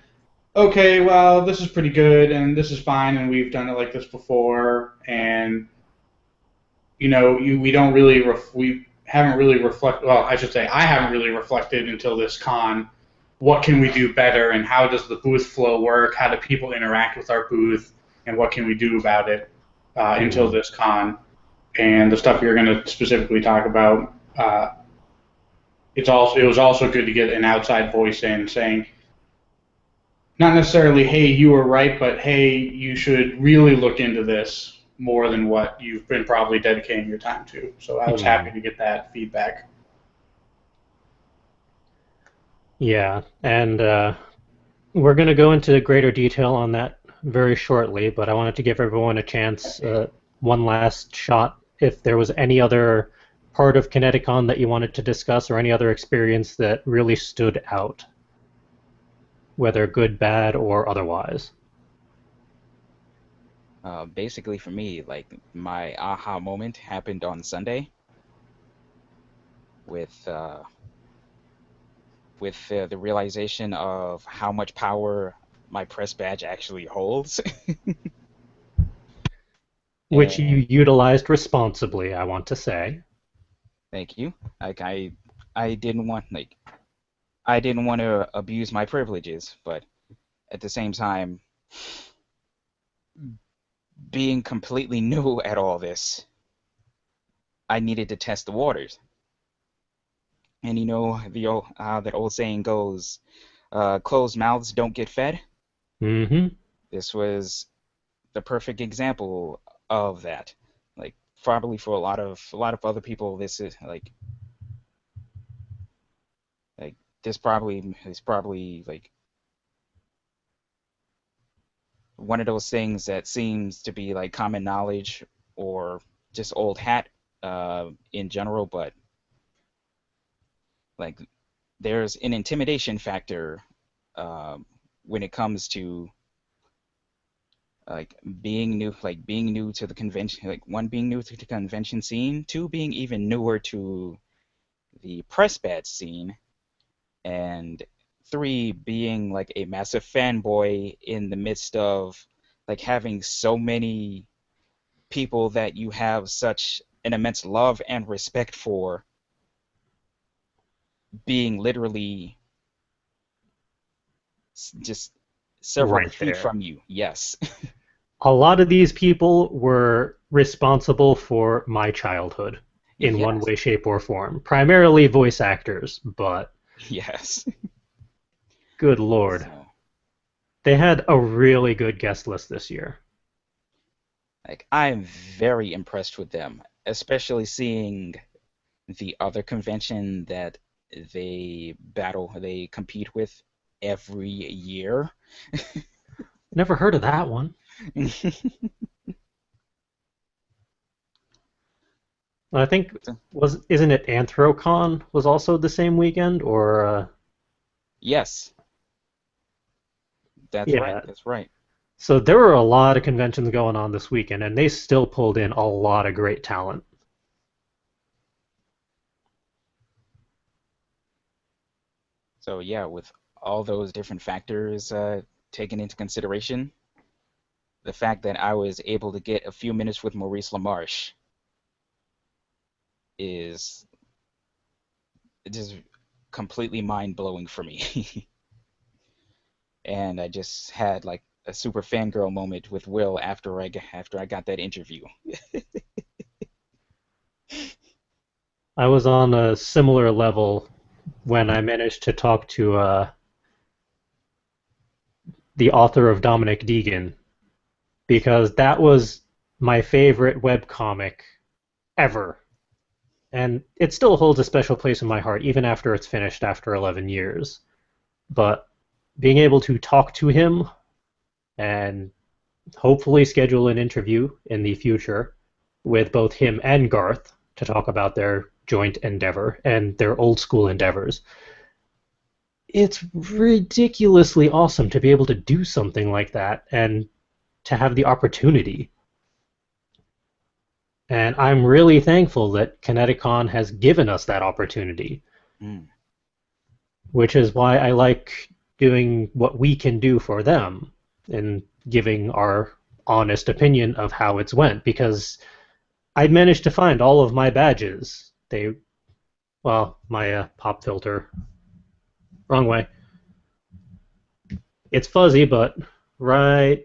okay, well, this is pretty good, and this is fine, and we've done it like this before, and we don't really we haven't really reflected. Well, I should say I haven't really reflected until this con. What can we do better, and how does the booth flow work? How do people interact with our booth, and what can we do about it until Mm. this con? And the stuff you're going to specifically talk about. It was also good to get an outside voice in saying, not necessarily, hey, you were right, but hey, you should really look into this more than what you've been probably dedicating your time to. So I was happy Mm. to get that feedback. Yeah. And we're going to go into greater detail on that very shortly, but I wanted to give everyone a chance, one last shot, if there was any other part of ConnectiCon that you wanted to discuss or any other experience that really stood out, whether good, bad, or otherwise. Basically, for me, like my aha moment happened on Sunday with the realization of how much power my press badge actually holds. Which you And utilized responsibly, I want to say. thank you. Like I didn't want I didn't want to abuse my privileges, but at the same time, being completely new at all this, I needed to test the waters. And the old that old saying goes, closed mouths don't get fed. Mm-hmm. This was the perfect example of that. Like probably for a lot of other people, this is like this probably like one of those things that seems to be like common knowledge or just old hat in general, but like there's an intimidation factor um, when it comes to like being new to the convention, like one being new to the convention scene, two being even newer to the press badge scene, and three being like a massive fanboy in the midst of like having so many people that you have such an immense love and respect for being literally just several Right feet there. from you. Yes. A lot of these people were responsible for my childhood in one Yes. way, shape, or form. Primarily voice actors, but Yes. good lord. So, They had a really good guest list this year. like, I am very impressed with them, especially seeing the other convention that they compete with every year. Never heard of that one. I think was isn't it Anthrocon was also the same weekend or Yes, that's right. yeah. That's right. So there were a lot of conventions going on this weekend and they still pulled in a lot of great talent. So yeah, with all those different factors taken into consideration, the fact that I was able to get a few minutes with Maurice LaMarche is just completely mind blowing for me. And I just had like a super fangirl moment with Will after I got that interview. I was on a similar level when I managed to talk to the author of Dominic Deegan because that was my favorite webcomic ever. And it still holds a special place in my heart, even after it's finished after 11 years. But being able to talk to him and hopefully schedule an interview in the future with both him and Garth to talk about their joint endeavor and their old school endeavors. It's ridiculously awesome to be able to do something like that and to have the opportunity. And I'm really thankful that ConnectiCon has given us that opportunity, Mm. which is why I like doing what we can do for them and giving our honest opinion of how it's went because I managed to find all of my badges. My pop filter, wrong way. It's fuzzy, but right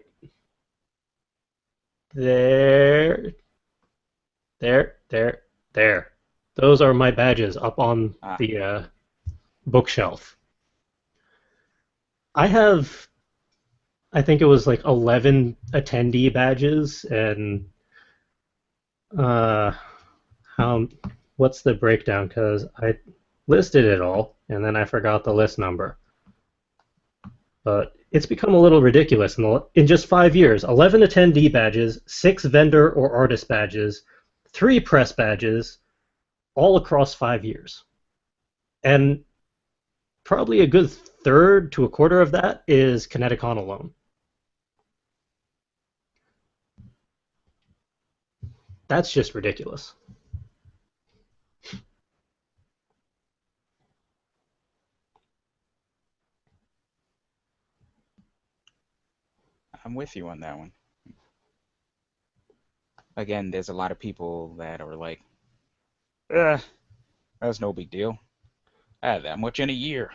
there, there. Those are my badges up on Ah, the bookshelf. I have, I think it was like 11 attendee badges, and uh, how, what's the breakdown? Because I listed it all, and then I forgot the list number. But it's become a little ridiculous in just 5 years. 11 attendee badges, 6 vendor or artist badges, 3 press badges, all across 5 years. And probably a good third to a quarter of that is ConnectiCon alone. That's just ridiculous. I'm with you on that one. Again, there's a lot of people that are like, that's no big deal. I had that much in a year.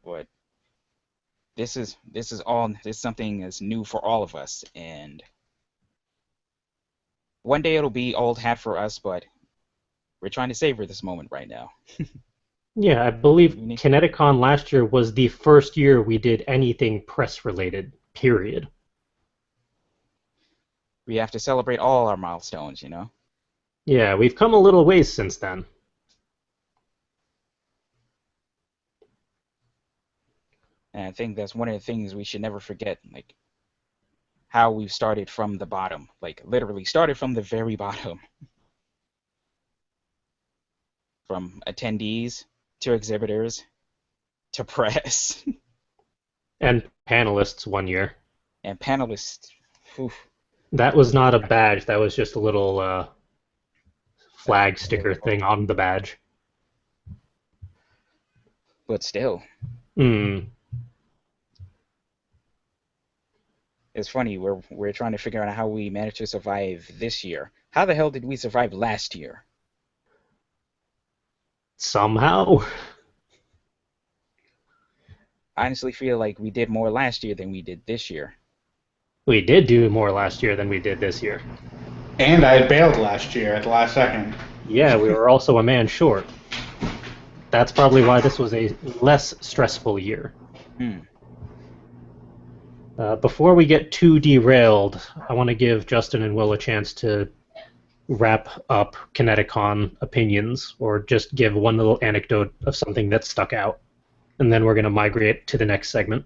But this is something that's new for all of us, and one day it'll be old hat for us, but we're trying to savor this moment right now. Yeah, I believe We need, ConnectiCon last year was the first year we did anything press related, period. we have to celebrate all our milestones, you know? Yeah, we've come a little ways since then. And I think that's one of the things we should never forget, like how we've started from the bottom, like literally started from the very bottom, from attendees to exhibitors to press And panelists one year. and panelists. Whew, That was not a badge, that was just a little uh, flag sticker thing on the badge. but still, Hmm. it's funny. We're trying to figure out how we managed to survive this year. How the hell did we survive last year? Somehow. I honestly feel like we did more last year than we did this year. We did do more last year than we did this year. And I had bailed last year at the last second. Yeah, we were also a man short. That's probably why this was a less stressful year. Hmm. Before we get too derailed, I want to give Justin and Will a chance to wrap up ConnectiCon opinions, or just give one little anecdote of something that stuck out. And then we're going to migrate to the next segment.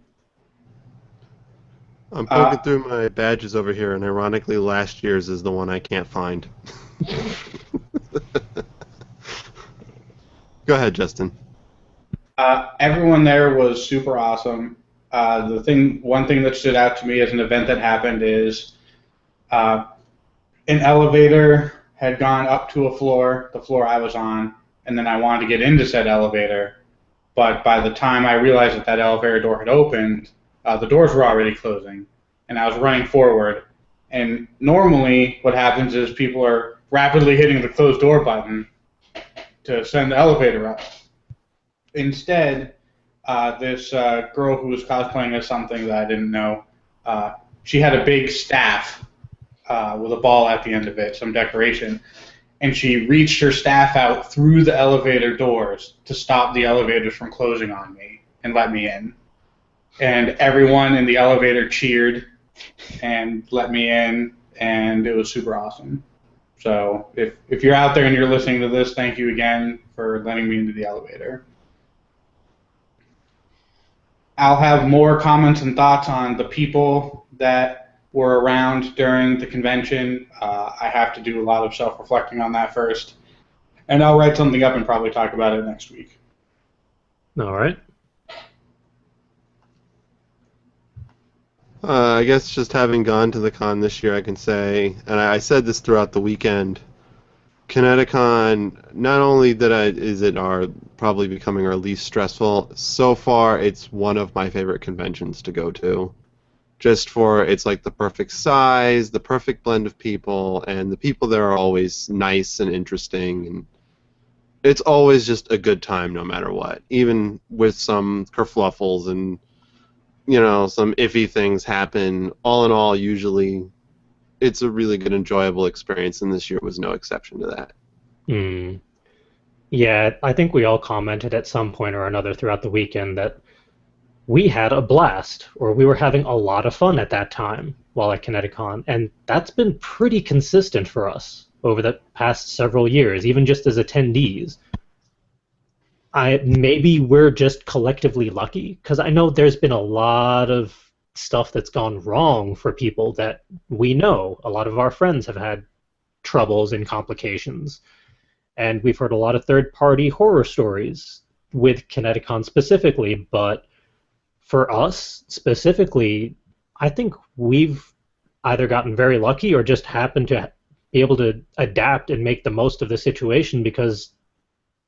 I'm poking through my badges over here, and ironically, last year's is the one I can't find. Go ahead, Justin. Everyone there was super awesome. One thing that stood out to me as an event that happened is an elevator had gone up to a floor, the floor I was on, and then I wanted to get into said elevator. But by the time I realized that elevator door had opened, the doors were already closing, and I was running forward. And normally what happens is people are rapidly hitting the closed door button to send the elevator up. Instead, this girl who was cosplaying as something that I didn't know, she had a big staff with a ball at the end of it, some decoration, and she reached her staff out through the elevator doors to stop the elevators from closing on me and let me in. And everyone in the elevator cheered and let me in, and it was super awesome. So if you're out there and you're listening to this, thank you again for letting me into the elevator. I'll have more comments and thoughts on the people that were around during the convention. I have to do a lot of self-reflecting on that first. And I'll write something up and probably talk about it next week. All right. I guess just having gone to the con this year, I can say, and I said this throughout the weekend, ConnectiCon, not only is it probably becoming our least stressful, so far it's one of my favorite conventions to go to. Just for, it's like the perfect size, the perfect blend of people, and the people there are always nice and interesting, and it's always just a good time no matter what, even with some kerfluffles and, some iffy things happen. All in all, usually it's a really good, enjoyable experience, and this year was no exception to that. Yeah, I think we all commented at some point or another throughout the weekend that we had a blast, or we were having a lot of fun at that time while at ConnectiCon, and that's been pretty consistent for us over the past several years, even just as attendees. Maybe we're just collectively lucky, because I know there's been a lot of stuff that's gone wrong for people that we know. A lot of our friends have had troubles and complications, and we've heard a lot of third-party horror stories with ConnectiCon specifically, but for us specifically, I think we've either gotten very lucky or just happened to be able to adapt and make the most of the situation, because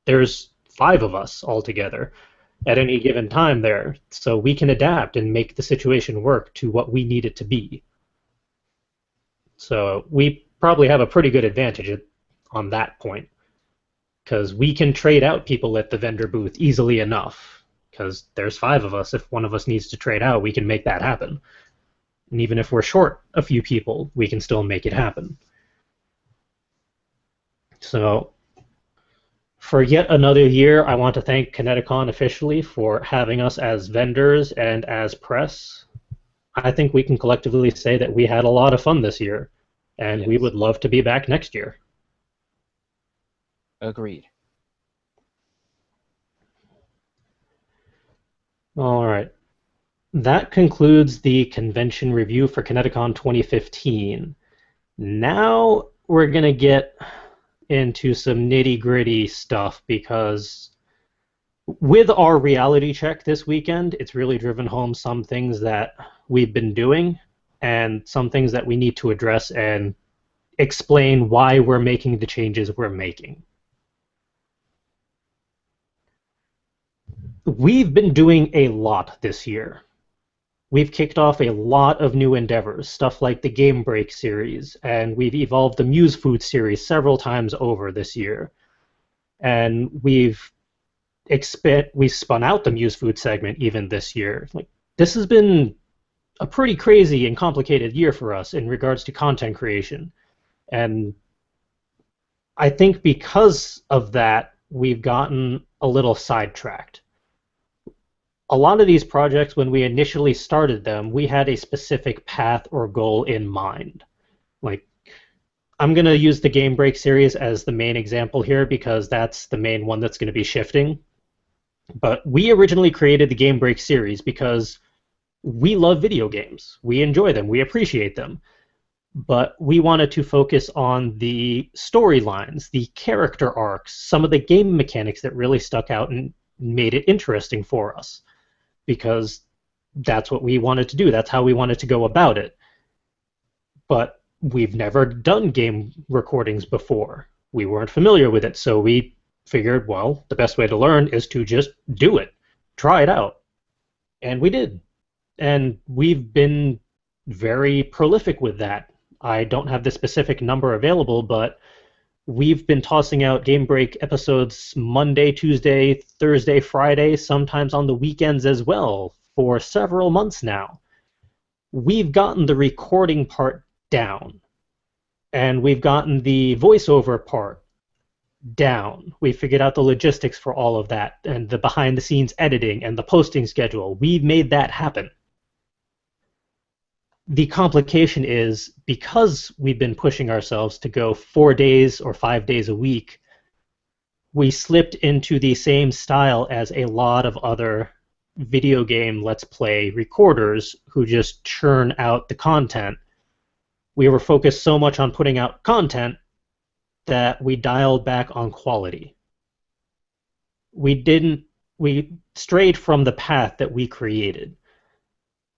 there's 5 of us altogether at any given time there, so we can adapt and make the situation work to what we need it to be. So we probably have a pretty good advantage on that point, because we can trade out people at the vendor booth easily enough, because there's 5 of us. If one of us needs to trade out, we can make that happen. And even if we're short a few people, we can still make it happen. So for yet another year, I want to thank ConnectiCon officially for having us as vendors and as press. I think we can collectively say that we had a lot of fun this year, and Yes. we would love to be back next year. Agreed. All right. That concludes the convention review for ConnectiCon 2015. Now we're going to get into some nitty-gritty stuff, because with our reality check this weekend, it's really driven home some things that we've been doing and some things that we need to address and explain why we're making the changes we're making. We've been doing a lot this year. we've kicked off a lot of new endeavors, stuff like the Game Break series, and we've evolved the Muse Food series several times over this year. And we spun out the Muse Food segment even this year. Like, this has been a pretty crazy and complicated year for us in regards to content creation. And I think because of that, we've gotten a little sidetracked. A lot of these projects, when we initially started them, we had a specific path or goal in mind. Like, I'm going to use the Game Break series as the main example here because that's the main one that's going to be shifting. But we originally created the Game Break series because we love video games. We enjoy them. We appreciate them. But we wanted to focus on the storylines, the character arcs, some of the game mechanics that really stuck out and made it interesting for us. Because that's what we wanted to do. That's how we wanted to go about it. But we've never done game recordings before. We weren't familiar with it, so we figured, well, the best way to learn is to just do it. Try it out. And we did. And we've been very prolific with that. I don't have the specific number available, but we've been tossing out Game Break episodes Monday, Tuesday, Thursday, Friday, sometimes on the weekends as well, for several months now. We've gotten the recording part down, and we've gotten the voiceover part down. We figured out the logistics for all of that, and the behind-the-scenes editing and the posting schedule. We've made that happen. The complication is, because we've been pushing ourselves to go 4 days or 5 days a week, we slipped into the same style as a lot of other video game Let's Play recorders who just churn out the content. We were focused so much on putting out content that we dialed back on quality. We strayed from the path that we created.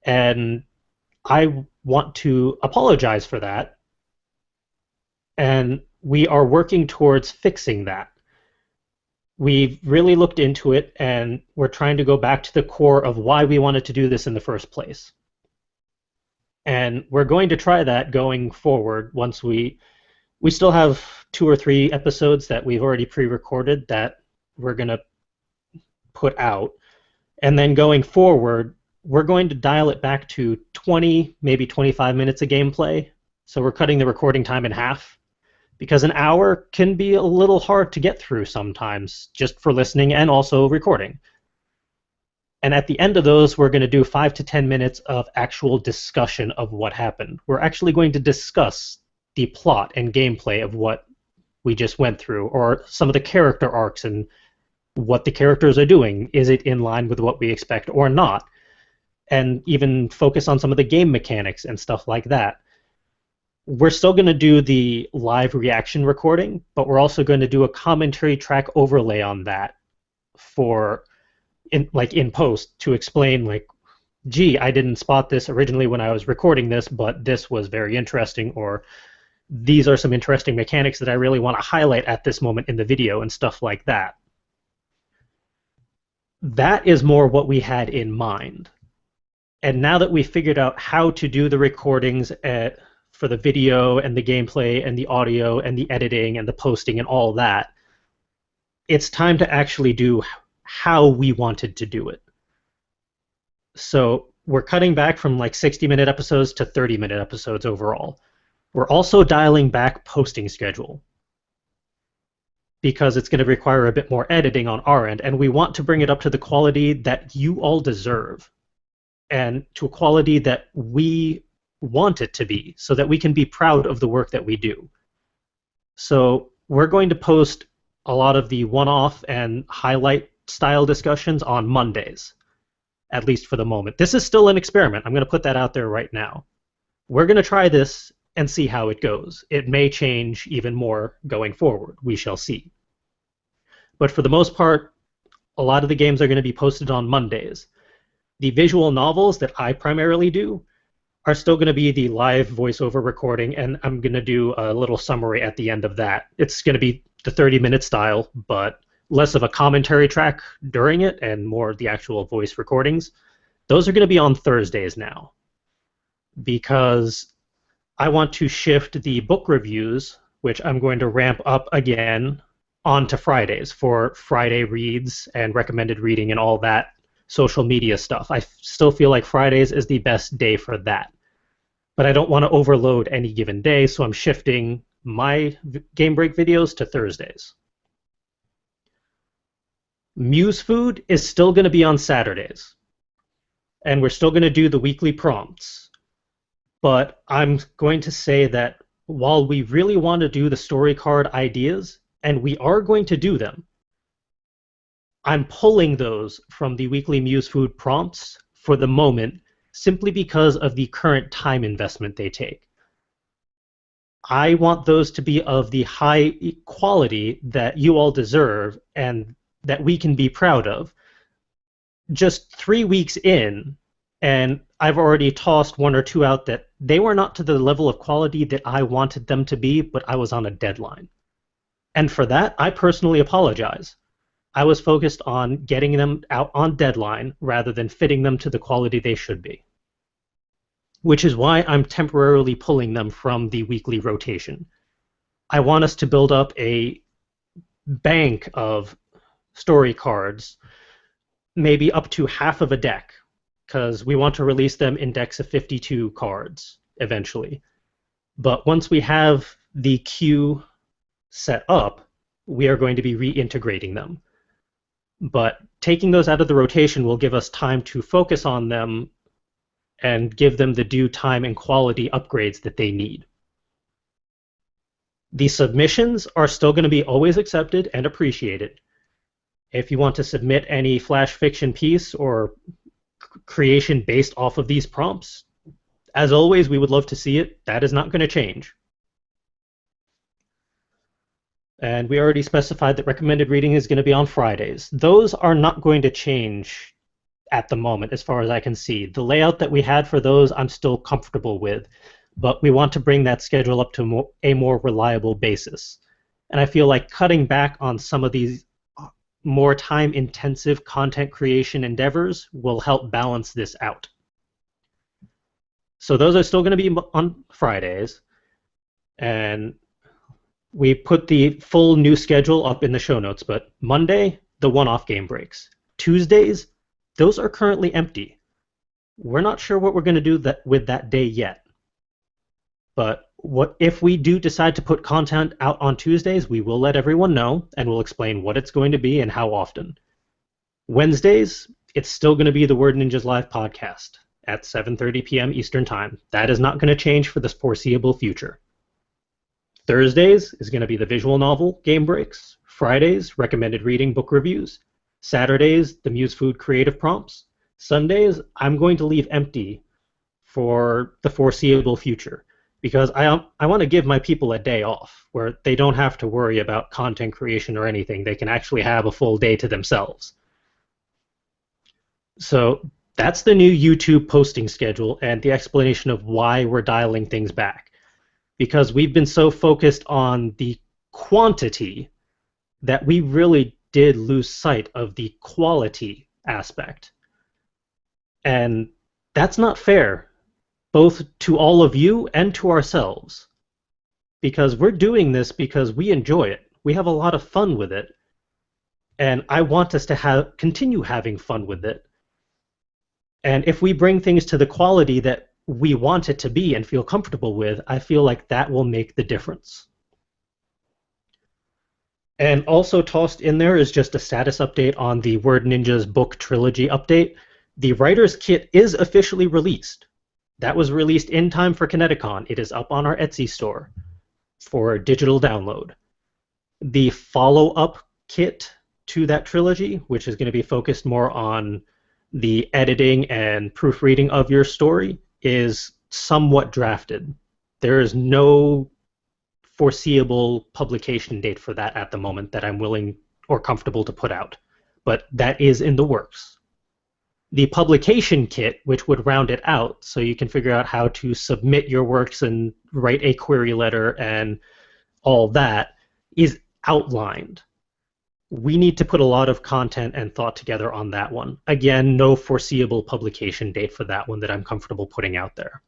And I want to apologize for that, and we are working towards fixing that. We've really looked into it, and we're trying to go back to the core of why we wanted to do this in the first place. And we're going to try that going forward once we still have 2 or 3 episodes that we've already pre-recorded that we're going to put out. And then going forward, we're going to dial it back to 20, maybe 25 minutes of gameplay. So we're cutting the recording time in half, because an hour can be a little hard to get through sometimes, just for listening and also recording. And at the end of those, we're going to do 5 to 10 minutes of actual discussion of what happened. We're actually going to discuss the plot and gameplay of what we just went through, or some of the character arcs and what the characters are doing. Is it in line with what we expect or not? And even focus on some of the game mechanics and stuff like that. We're still going to do the live reaction recording, but we're also going to do a commentary track overlay on that for in post to explain, like, gee, I didn't spot this originally when I was recording this, but this was very interesting, or these are some interesting mechanics that I really want to highlight at this moment in the video, and stuff like that. That is more what we had in mind. And now that we've figured out how to do the recordings for the video and the gameplay and the audio and the editing and the posting and all that, it's time to actually do how we wanted to do it. So we're cutting back from like 60-minute episodes to 30-minute episodes overall. We're also dialing back posting schedule, because it's going to require a bit more editing on our end, and we want to bring it up to the quality that you all deserve, and to a quality that we want it to be, so that we can be proud of the work that we do. So we're going to post a lot of the one-off and highlight style discussions on Mondays, at least for the moment. This is still an experiment. I'm going to put that out there right now. We're going to try this and see how it goes. It may change even more going forward. We shall see. But for the most part, a lot of the games are going to be posted on Mondays. The visual novels that I primarily do are still going to be the live voiceover recording, and I'm going to do a little summary at the end of that. It's going to be the 30-minute style, but less of a commentary track during it and more the actual voice recordings. Those are going to be on Thursdays now because I want to shift the book reviews, which I'm going to ramp up again, onto Fridays for Friday reads and recommended reading and all that social media stuff. I still feel like Fridays is the best day for that. But I don't want to overload any given day, so I'm shifting my game break videos to Thursdays. Muse Food is still going to be on Saturdays, and we're still going to do the weekly prompts. But I'm going to say that while we really want to do the story card ideas, and we are going to do them, I'm pulling those from the weekly Muse Food prompts for the moment simply because of the current time investment they take. I want those to be of the high quality that you all deserve and that we can be proud of. Just 3 weeks in, and I've already tossed one or two out that they were not to the level of quality that I wanted them to be, but I was on a deadline. And for that, I personally apologize. I was focused on getting them out on deadline rather than fitting them to the quality they should be, which is why I'm temporarily pulling them from the weekly rotation. I want us to build up a bank of story cards, maybe up to half of a deck, because we want to release them in decks of 52 cards eventually. But once we have the queue set up, we are going to be reintegrating them. But taking those out of the rotation will give us time to focus on them and give them the due time and quality upgrades that they need. The submissions are still going to be always accepted and appreciated. If you want to submit any flash fiction piece or creation based off of these prompts, as always, we would love to see it. That is not going to change. And we already specified that recommended reading is going to be on Fridays. Those are not going to change at the moment, as far as I can see. The layout that we had for those, I'm still comfortable with, but we want to bring that schedule up to a more reliable basis. And I feel like cutting back on some of these more time-intensive content creation endeavors will help balance this out. So those are still going to be on Fridays, and we put the full new schedule up in the show notes, but Monday, the one-off game breaks. Tuesdays, those are currently empty. We're not sure what we're going to do with that day yet. But what if we do decide to put content out on Tuesdays, we will let everyone know, and we'll explain what it's going to be and how often. Wednesdays, it's still going to be the Word Ninjas Live podcast at 7:30 p.m. Eastern Time. That is not going to change for the foreseeable future. Thursdays is going to be the visual novel game breaks. Fridays, recommended reading book reviews. Saturdays, the Muse Food creative prompts. Sundays, I'm going to leave empty for the foreseeable future because I want to give my people a day off where they don't have to worry about content creation or anything. They can actually have a full day to themselves. So that's the new YouTube posting schedule and the explanation of why we're dialing things back. Because we've been so focused on the quantity that we really did lose sight of the quality aspect. And that's not fair, both to all of you and to ourselves. Because we're doing this because we enjoy it. We have a lot of fun with it. And I want us to continue having fun with it. And if we bring things to the quality that we want it to be and feel comfortable with, I feel like that will make the difference. And also tossed in there is just a status update on the Word Ninjas book trilogy update. The writer's kit is officially released. That was released in time for ConnectiCon. It is up on our Etsy store for digital download. The follow-up kit to that trilogy, which is going to be focused more on the editing and proofreading of your story, is somewhat drafted. There is no foreseeable publication date for that at the moment that I'm willing or comfortable to put out, but that is in the works. The publication kit, which would round it out so you can figure out how to submit your works and write a query letter and all that, is outlined. we need to put a lot of content and thought together on that one. Again, no foreseeable publication date for that one that I'm comfortable putting out there.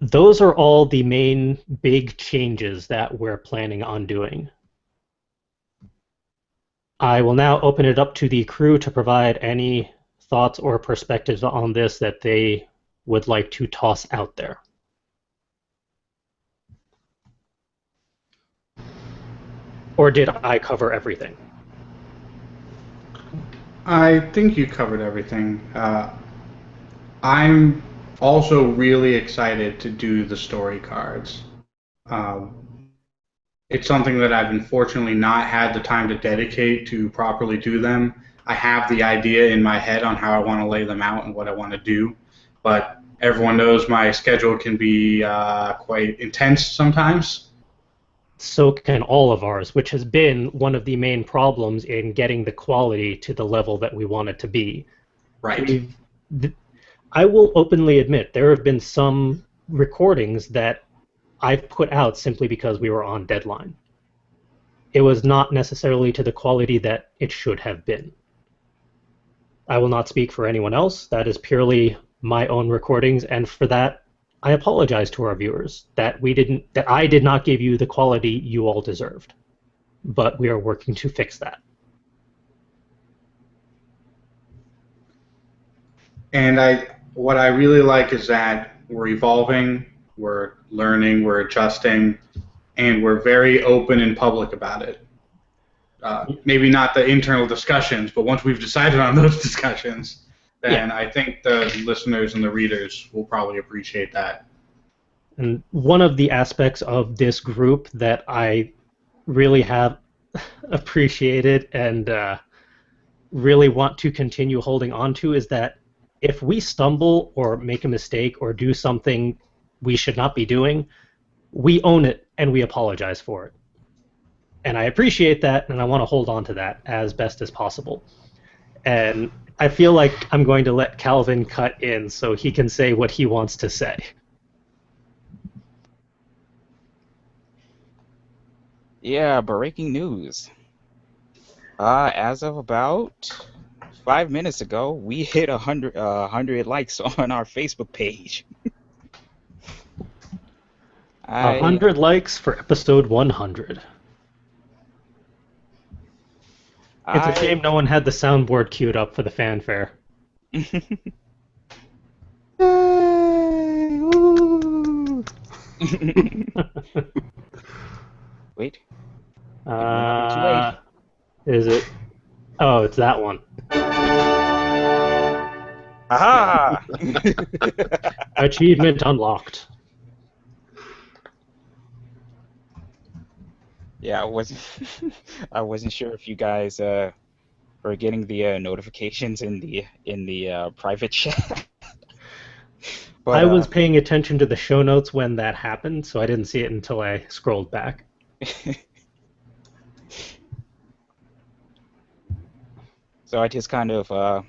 Those are all the main big changes that we're planning on doing. I will now open it up to the crew to provide any thoughts or perspectives on this that they would like to toss out there. Or did I cover everything? I think you covered everything. I'm also really excited to do the story cards. Um, it's something that I've unfortunately not had the time to dedicate to properly do them. I have the idea in my head on how I want to lay them out and what I want to do, but everyone knows my schedule can be quite intense sometimes. So can all of ours, which has been one of the main problems in getting the quality to the level that we want it to be. Right. I will openly admit there have been some recordings that I've put out simply because we were on deadline. It was not necessarily to the quality that it should have been. I will not speak for anyone else. That is purely my own recordings, and for that, I apologize to our viewers that I did not give you the quality you all deserved. But we are working to fix that. And what I really like is that we're evolving, we're learning, we're adjusting, and we're very open and public about it. Maybe not the internal discussions, but once we've decided on those discussions, then I think the listeners and the readers will probably appreciate that. And one of the aspects of this group that I really have appreciated and really want to continue holding on to is that if we stumble or make a mistake or do something we should not be doing, we own it and we apologize for it. And I appreciate that, and I want to hold on to that as best as possible. And I feel like I'm going to let Calvin cut in so he can say what he wants to say. Yeah, breaking news. As of about 5 minutes ago, we hit 100 likes on our Facebook page. 100 likes for episode 100. It's a shame no one had the soundboard queued up for the fanfare. Wait. Is it? Oh, it's that one. Aha! Achievement unlocked. Yeah, I wasn't sure if you guys were getting the notifications in the private chat. But, I was paying attention to the show notes when that happened, so I didn't see it until I scrolled back. So I just kind of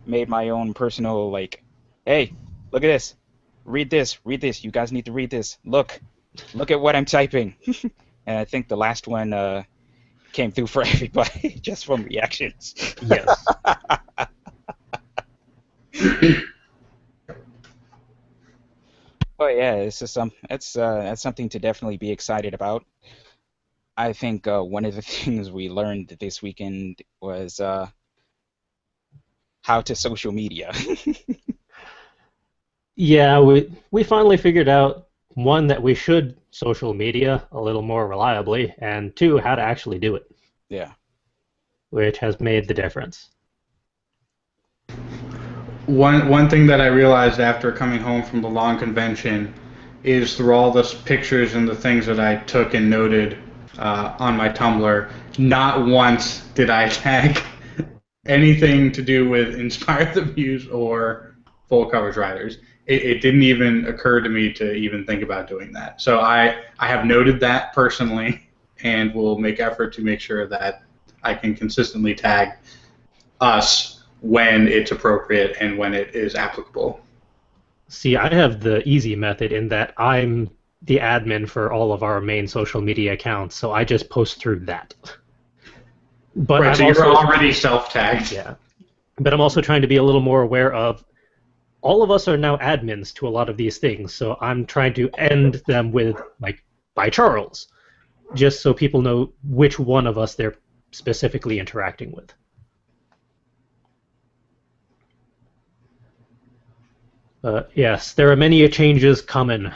made my own personal, like, hey, look at this. Read this. You guys need to read this. Look at what I'm typing. And I think the last one came through for everybody just from reactions. Yes. But yeah, it's that's something to definitely be excited about. I think one of the things we learned this weekend was how to social media. Yeah, we finally figured out, one, that we should social media a little more reliably, and two, how to actually do it. Yeah. Which has made the difference. One thing that I realized after coming home from the long convention is through all the pictures and the things that I took and noted on my Tumblr, not once did I tag anything to do with Inspire the Muse or Full Coverage Writers. It didn't even occur to me to even think about doing that. So I have noted that personally, and will make effort to make sure that I can consistently tag us when it's appropriate and when it is applicable. See, I have the easy method in that I'm the admin for all of our main social media accounts, so I just post through that. But Right, I'm so you're also already self-tagged. yeah, but I'm also trying to be a little more aware of all of us are now admins to a lot of these things, so I'm trying to end them with like by Charles, just so people know which one of us they're specifically interacting with. But yes, there are many changes coming,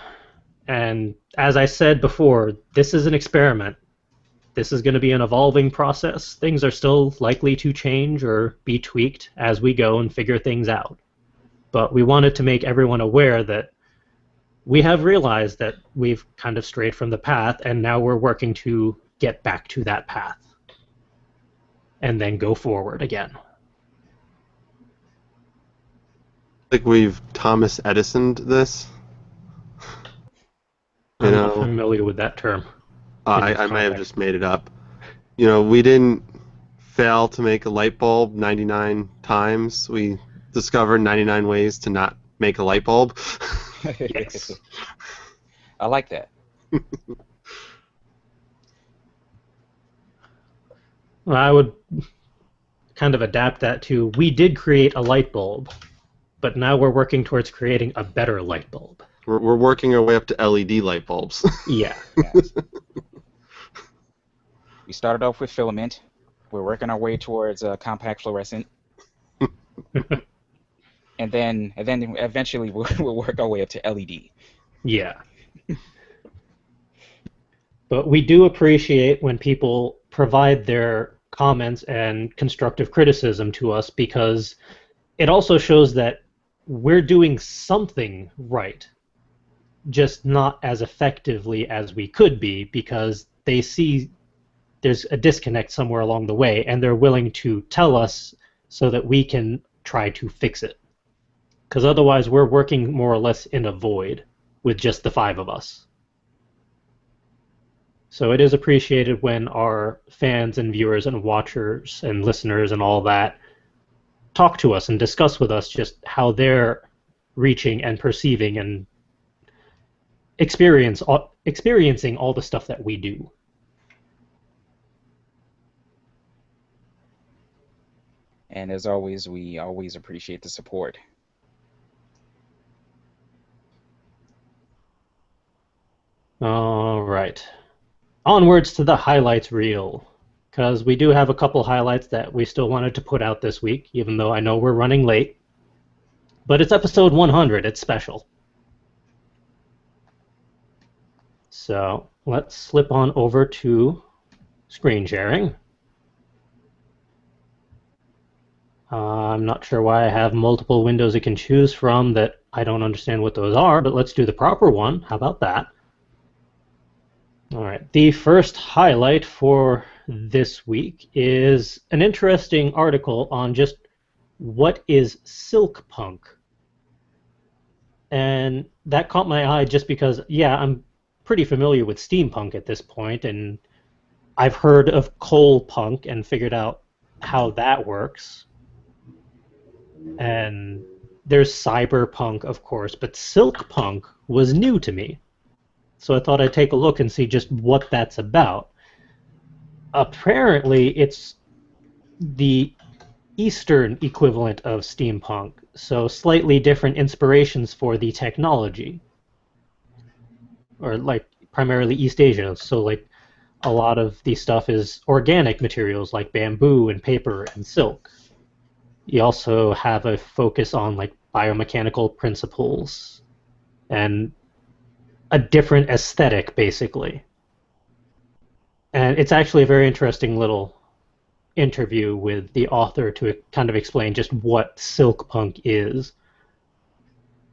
and as I said before, this is an experiment. This is going to be an evolving process. Things are still likely to change or be tweaked as we go and figure things out. But we wanted to make everyone aware that we have realized that we've kind of strayed from the path, and now we're working to get back to that path and then go forward again. Like we've Thomas Edisoned this. You I'm not know, familiar with that term in this I may have context. just made it up. You know, we didn't fail to make a light bulb 99 times. We discovered 99 ways to not make a light bulb. Yes. I like that. Well, I would kind of adapt that to we did create a light bulb, but now we're working towards creating a better light bulb. We're working our way up to LED light bulbs. Yeah. Yes. We started off with filament. We're working our way towards compact fluorescent, and then eventually we'll work our way up to LED. Yeah. But we do appreciate when people provide their comments and constructive criticism to us because it also shows that we're doing something right, just not as effectively as we could be because they see there's a disconnect somewhere along the way and they're willing to tell us so that we can try to fix it. Because otherwise we're working more or less in a void with just the five of us. So it is appreciated when our fans and viewers and watchers and listeners and all that talk to us and discuss with us just how they're reaching and perceiving and experiencing all the stuff that we do. And as always, we always appreciate the support. All right. Onwards to the highlights reel, because we do have a couple highlights that we still wanted to put out this week, even though I know we're running late. But it's episode 100. It's special. So let's slip on over to screen sharing. I'm not sure why I have multiple windows I can choose from that I don't understand what those are, but let's do the proper one. How about that? All right. The first highlight for this week is an interesting article on just what is silk punk. And that caught my eye just because, yeah, I'm pretty familiar with steampunk at this point, and I've heard of coal punk and figured out how that works. And there's cyberpunk, of course, but silk punk was new to me. So I thought I'd take a look and see just what that's about. Apparently, it's the Eastern equivalent of steampunk, so slightly different inspirations for the technology. Or like primarily East Asia, so like a lot of the stuff is organic materials like bamboo and paper and silk. You also have a focus on like biomechanical principles and a different aesthetic, basically. And it's actually a very interesting little interview with the author to kind of explain just what silk punk is.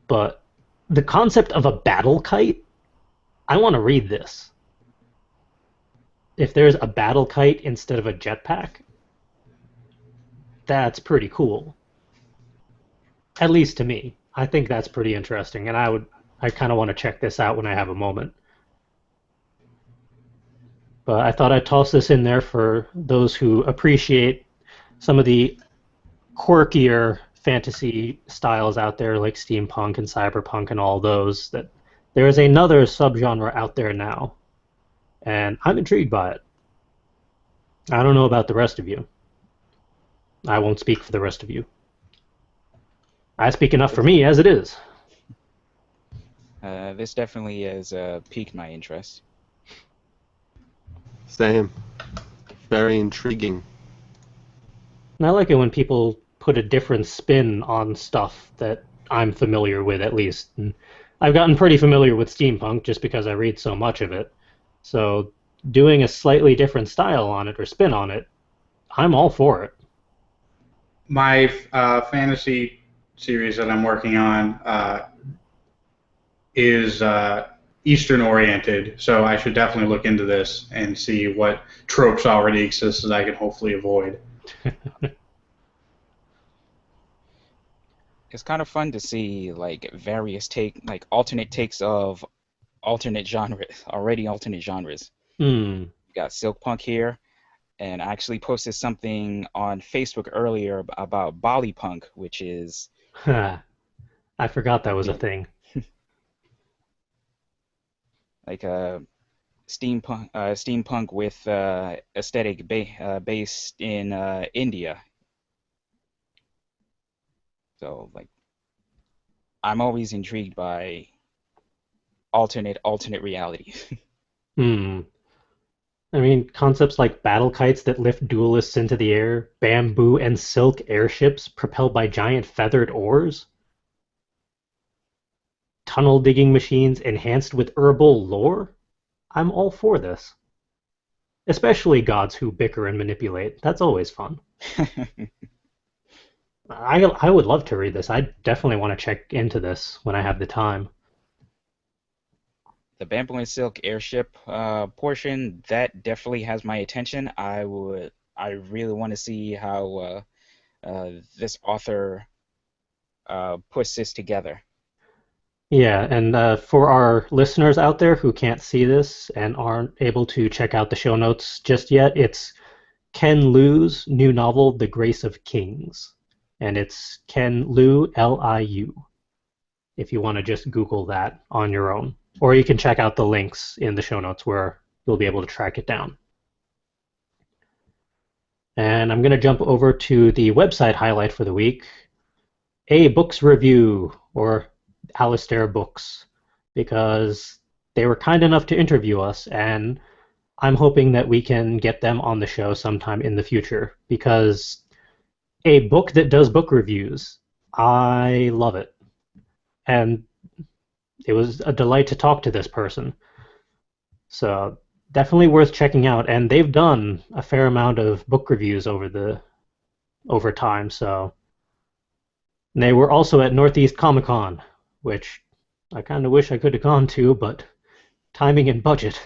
But the concept of a battle kite, I want to read this. If there's a battle kite instead of a jetpack, that's pretty cool. At least to me. I think that's pretty interesting, and I kind of want to check this out when I have a moment. But I thought I'd toss this in there for those who appreciate some of the quirkier fantasy styles out there, like steampunk and cyberpunk and all those, that There is another subgenre out there now, and I'm intrigued by it. I don't know about the rest of you. I won't speak for the rest of you. I speak enough for This, me as it is. this definitely has piqued my interest. Same. Very intriguing. And I like it when people put a different spin on stuff that I'm familiar with, at least. And I've gotten pretty familiar with steampunk just because I read so much of it. So doing a slightly different style on it or spin on it, I'm all for it. My fantasy series that I'm working on is Eastern oriented, so I should definitely look into this and see what tropes already exist that I can hopefully avoid. It's kind of fun to see like like alternate takes of alternate genres, already alternate genres. Hmm. You got Silk Punk here, and I actually posted something on Facebook earlier about Bali Punk, which is I forgot that was a something thing. like a steampunk with aesthetic based in India. So like I'm always intrigued by alternate reality. Hmm. I mean, concepts like battle kites that lift duelists into the air, bamboo and silk airships propelled by giant feathered oars, tunnel digging machines enhanced with herbal lore. I'm all for this. Especially gods who bicker and manipulate. That's always fun. I would love to read this. I definitely want to check into this when I have the time. The Bamboo and Silk airship portion that definitely has my attention. I really want to see how this author puts this together. Yeah, and for our listeners out there who can't see this and aren't able to check out the show notes just yet, it's Ken Liu's new novel, The Grace of Kings. And it's Ken Liu, Liu, if you want to just Google that on your own. Or you can check out the links in the show notes where you'll be able to track it down. And I'm going to jump over to the website highlight for the week, A Books Review, or Alistair Books, because they were kind enough to interview us, and I'm hoping that we can get them on the show sometime in the future, because a book that does book reviews, I love it. And it was a delight to talk to this person. So definitely worth checking out. And they've done a fair amount of book reviews over time. So and they were also at Northeast Comic Con, which I kind of wish I could have gone to, but timing and budget.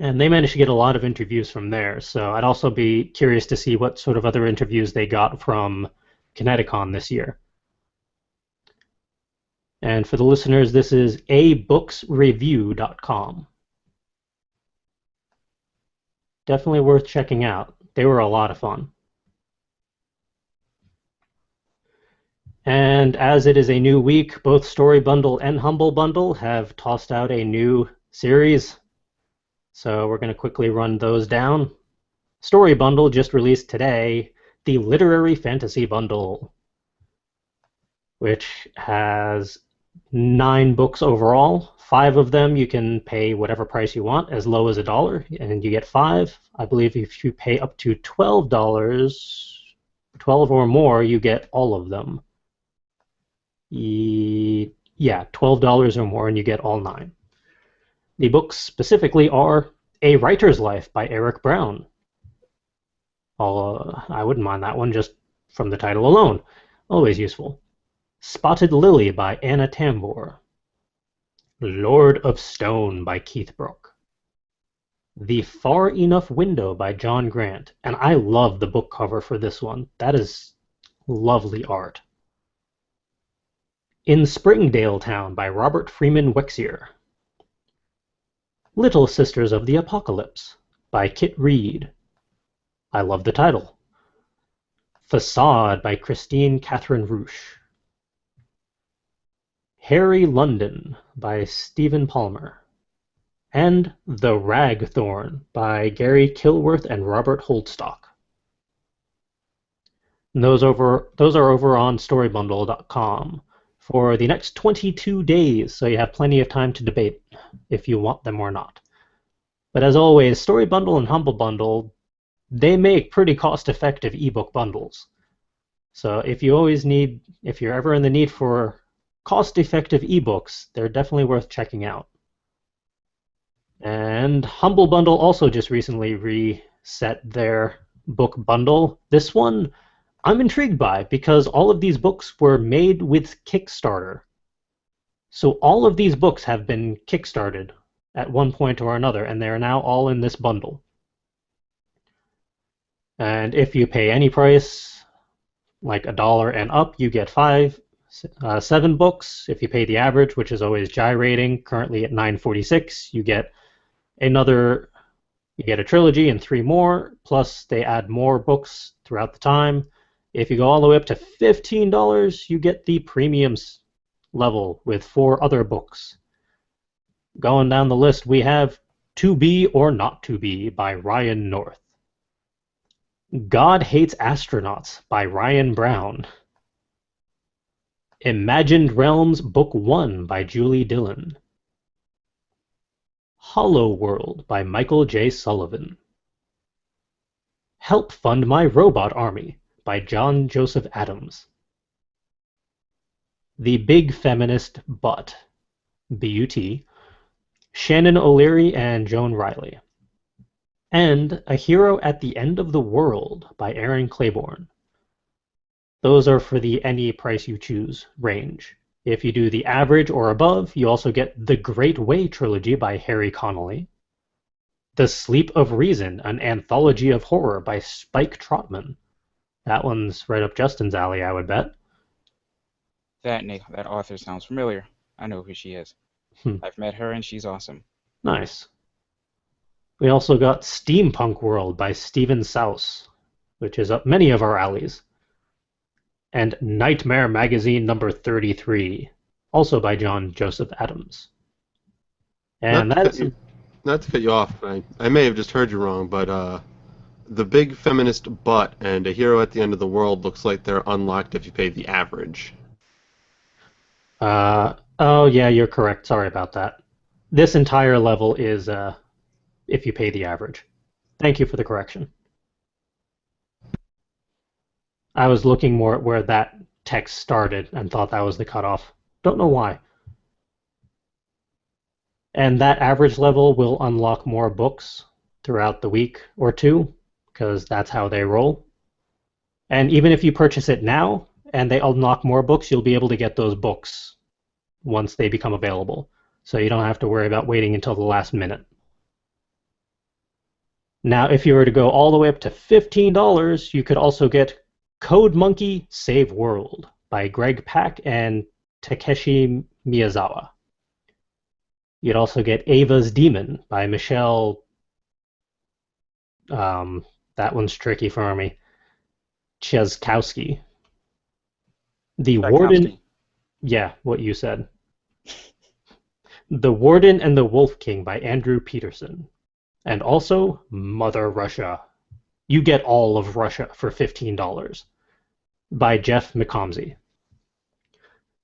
And they managed to get a lot of interviews from there. So I'd also be curious to see what sort of other interviews they got from ConnectiCon this year. And for the listeners, this is abooksreview.com. Definitely worth checking out. They were a lot of fun. And as it is a new week, both Story Bundle and Humble Bundle have tossed out a new series. So we're going to quickly run those down. Story Bundle just released today, the Literary Fantasy Bundle, which has 9 books overall. 5 of them you can pay whatever price you want, as low as $1, and you get 5. I believe if you pay up to $12, 12 or more, you get all of them. Yeah, $12 or more, and you get all 9. The books specifically are A Writer's Life by Eric Brown. I wouldn't mind that one just from the title alone. Always useful. Spotted Lily by Anna Tambor. Lord of Stone by Keith Brooke. The Far Enough Window by John Grant. And I love the book cover for this one. That is lovely art. In Springdale Town by Robert Freeman Wexier. Little Sisters of the Apocalypse by Kit Reed. I love the title. Facade by Christine Catherine Roosh. Harry London by Stephen Palmer, and The Ragthorn by Gary Kilworth and Robert Holdstock. And those are over on storybundle.com for the next 22 days, so you have plenty of time to debate if you want them or not. But as always, Story Bundle and Humble Bundle, they make pretty cost-effective ebook bundles. So if you're ever in the need for cost-effective ebooks, they're definitely worth checking out. And Humble Bundle also just recently reset their book bundle. This one I'm intrigued by because all of these books were made with Kickstarter. So all of these books have been kickstarted at one point or another, and they are now all in this bundle. And if you pay any price, like $1 and up, you get 7 books. If you pay the average, which is always gyrating, currently at $9.46, you get a trilogy and 3 more, plus they add more books throughout the time. If you go all the way up to $15, you get the premium level with 4 other books. Going down the list, we have To Be or Not To Be by Ryan North. God Hates Astronauts by Ryan Brown. Imagined Realms Book 1 by Julie Dillon. Hollow World by Michael J. Sullivan. Help Fund My Robot Army by John Joseph Adams. The Big Feminist Butt, B-U-T, Shannon O'Leary and Joan Riley. And A Hero at the End of the World by Aaron Claiborne. Those are for the any price you choose range. If you do the average or above, you also get The Great Way trilogy by Harry Connolly, The Sleep of Reason, an anthology of horror by Spike Trotman. That one's right up Justin's alley, I would bet. That author sounds familiar. I know who she is. I've met her and she's awesome. Nice. We also got Steampunk World by Stephen Souse, which is up many of our alleys. And Nightmare Magazine number 33, also by John Joseph Adams. And not to cut you off, I may have just heard you wrong, but The Big Feminist Butt and A Hero at the End of the World looks like they're unlocked if you pay the average. Oh yeah, you're correct. Sorry about that. This entire level is if you pay the average. Thank you for the correction. I was looking more at where that text started and thought that was the cutoff. Don't know why. And that average level will unlock more books throughout the week or two, because that's how they roll. And even if you purchase it now and they unlock more books, you'll be able to get those books once they become available. So you don't have to worry about waiting until the last minute. Now, if you were to go all the way up to $15, you could also get Code Monkey Save World by Greg Pak and Takeshi Miyazawa. You'd also get Ava's Demon by Michelle. That one's tricky for me. Cheskowski. The Warden. Yeah, what you said. The Warden and the Wolf King by Andrew Peterson. And also Mother Russia. You get all of Russia for $15 by Jeff McComsey.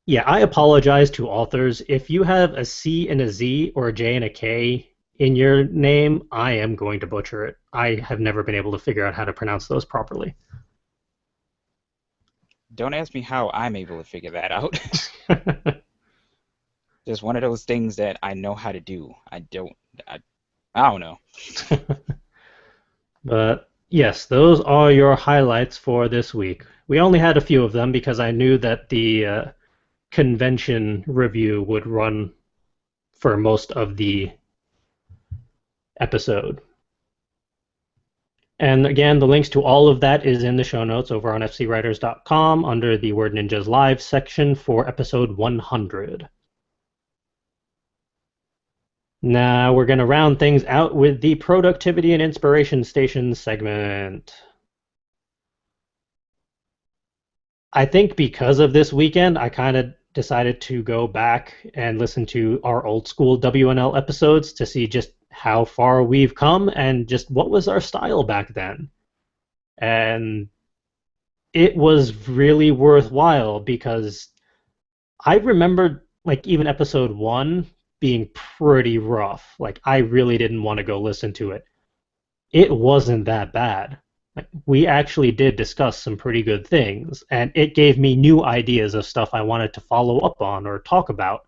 Yeah, I apologize to authors. If you have a C and a Z or a J and a K in your name, I am going to butcher it. I have never been able to figure out how to pronounce those properly. Don't ask me how I'm able to figure that out. Just one of those things that I know how to do. I don't know. But yes, those are your highlights for this week. We only had a few of them because I knew that the convention review would run for most of the episode. And again, the links to all of that is in the show notes over on fcwriters.com under the Word Ninjas Live section for episode 100. Now we're going to round things out with the Productivity and Inspiration Station segment. I think because of this weekend, I kind of decided to go back and listen to our old school WNL episodes to see just how far we've come and just what was our style back then. And it was really worthwhile because I remember like even episode 1 being pretty rough. Like I really didn't want to go listen to it. It wasn't that bad. Like, we actually did discuss some pretty good things, and it gave me new ideas of stuff I wanted to follow up on or talk about.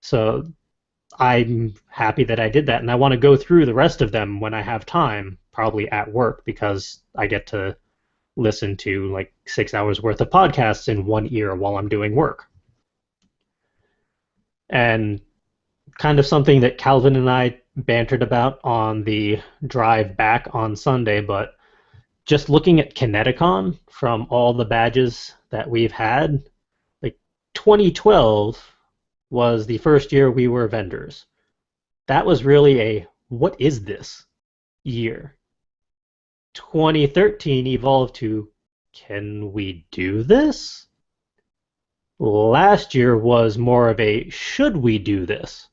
So I'm happy that I did that, and I want to go through the rest of them when I have time, probably at work, because I get to listen to like 6 hours worth of podcasts in one ear while I'm doing work. And kind of something that Calvin and I bantered about on the drive back on Sunday, but just looking at ConnectiCon from all the badges that we've had, like 2012 was the first year we were vendors. That was really a what is this year. 2013 evolved to can we do this? Last year was more of a should we do this?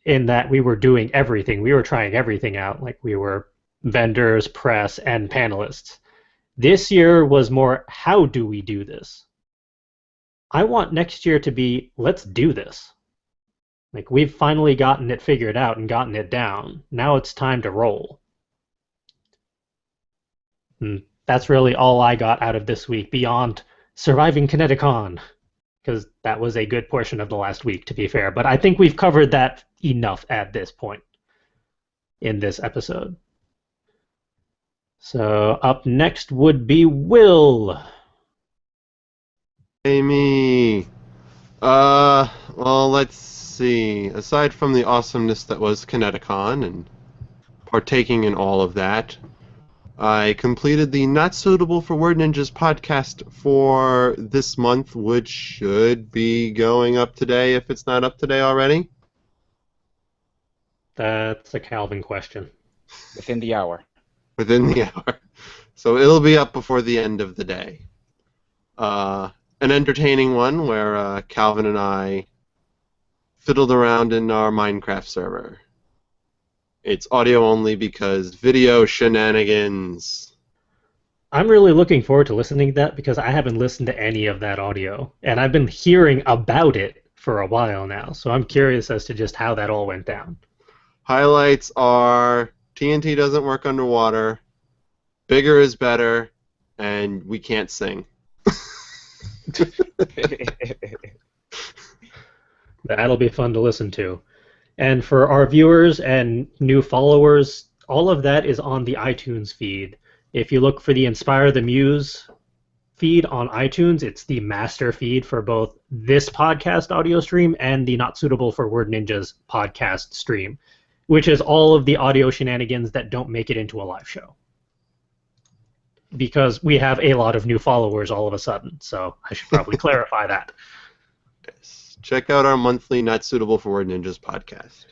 In that we were doing everything. We were trying everything out. Like we were vendors, press, and panelists. This year was more how do we do this? I want next year to be let's do this. Like we've finally gotten it figured out and gotten it down. Now it's time to roll. And that's really all I got out of this week beyond surviving ConnectiCon, because that was a good portion of the last week, to be fair. But I think we've covered that enough at this point in this episode. So up next would be Will. Amy. Well, let's see. Aside from the awesomeness that was ConnectiCon and partaking in all of that, I completed the Not Suitable for Word Ninjas podcast for this month, which should be going up today if it's not up today already. That's a Calvin question. Within the hour. Within the hour. So it'll be up before the end of the day. An entertaining one where Calvin and I fiddled around in our Minecraft server. It's audio only because video shenanigans. I'm really looking forward to listening to that because I haven't listened to any of that audio. And I've been hearing about it for a while now. So I'm curious as to just how that all went down. Highlights are TNT doesn't work underwater, bigger is better, and we can't sing. That'll be fun to listen to. And for our viewers and new followers, all of that is on the iTunes feed. If you look for the Inspire the Muse feed on iTunes, it's the master feed for both this podcast audio stream and the Not Suitable for Word Ninjas podcast stream, which is all of the audio shenanigans that don't make it into a live show. Because we have a lot of new followers all of a sudden, so I should probably clarify that. Yes. Check out our monthly Not Suitable for Word Ninjas podcast.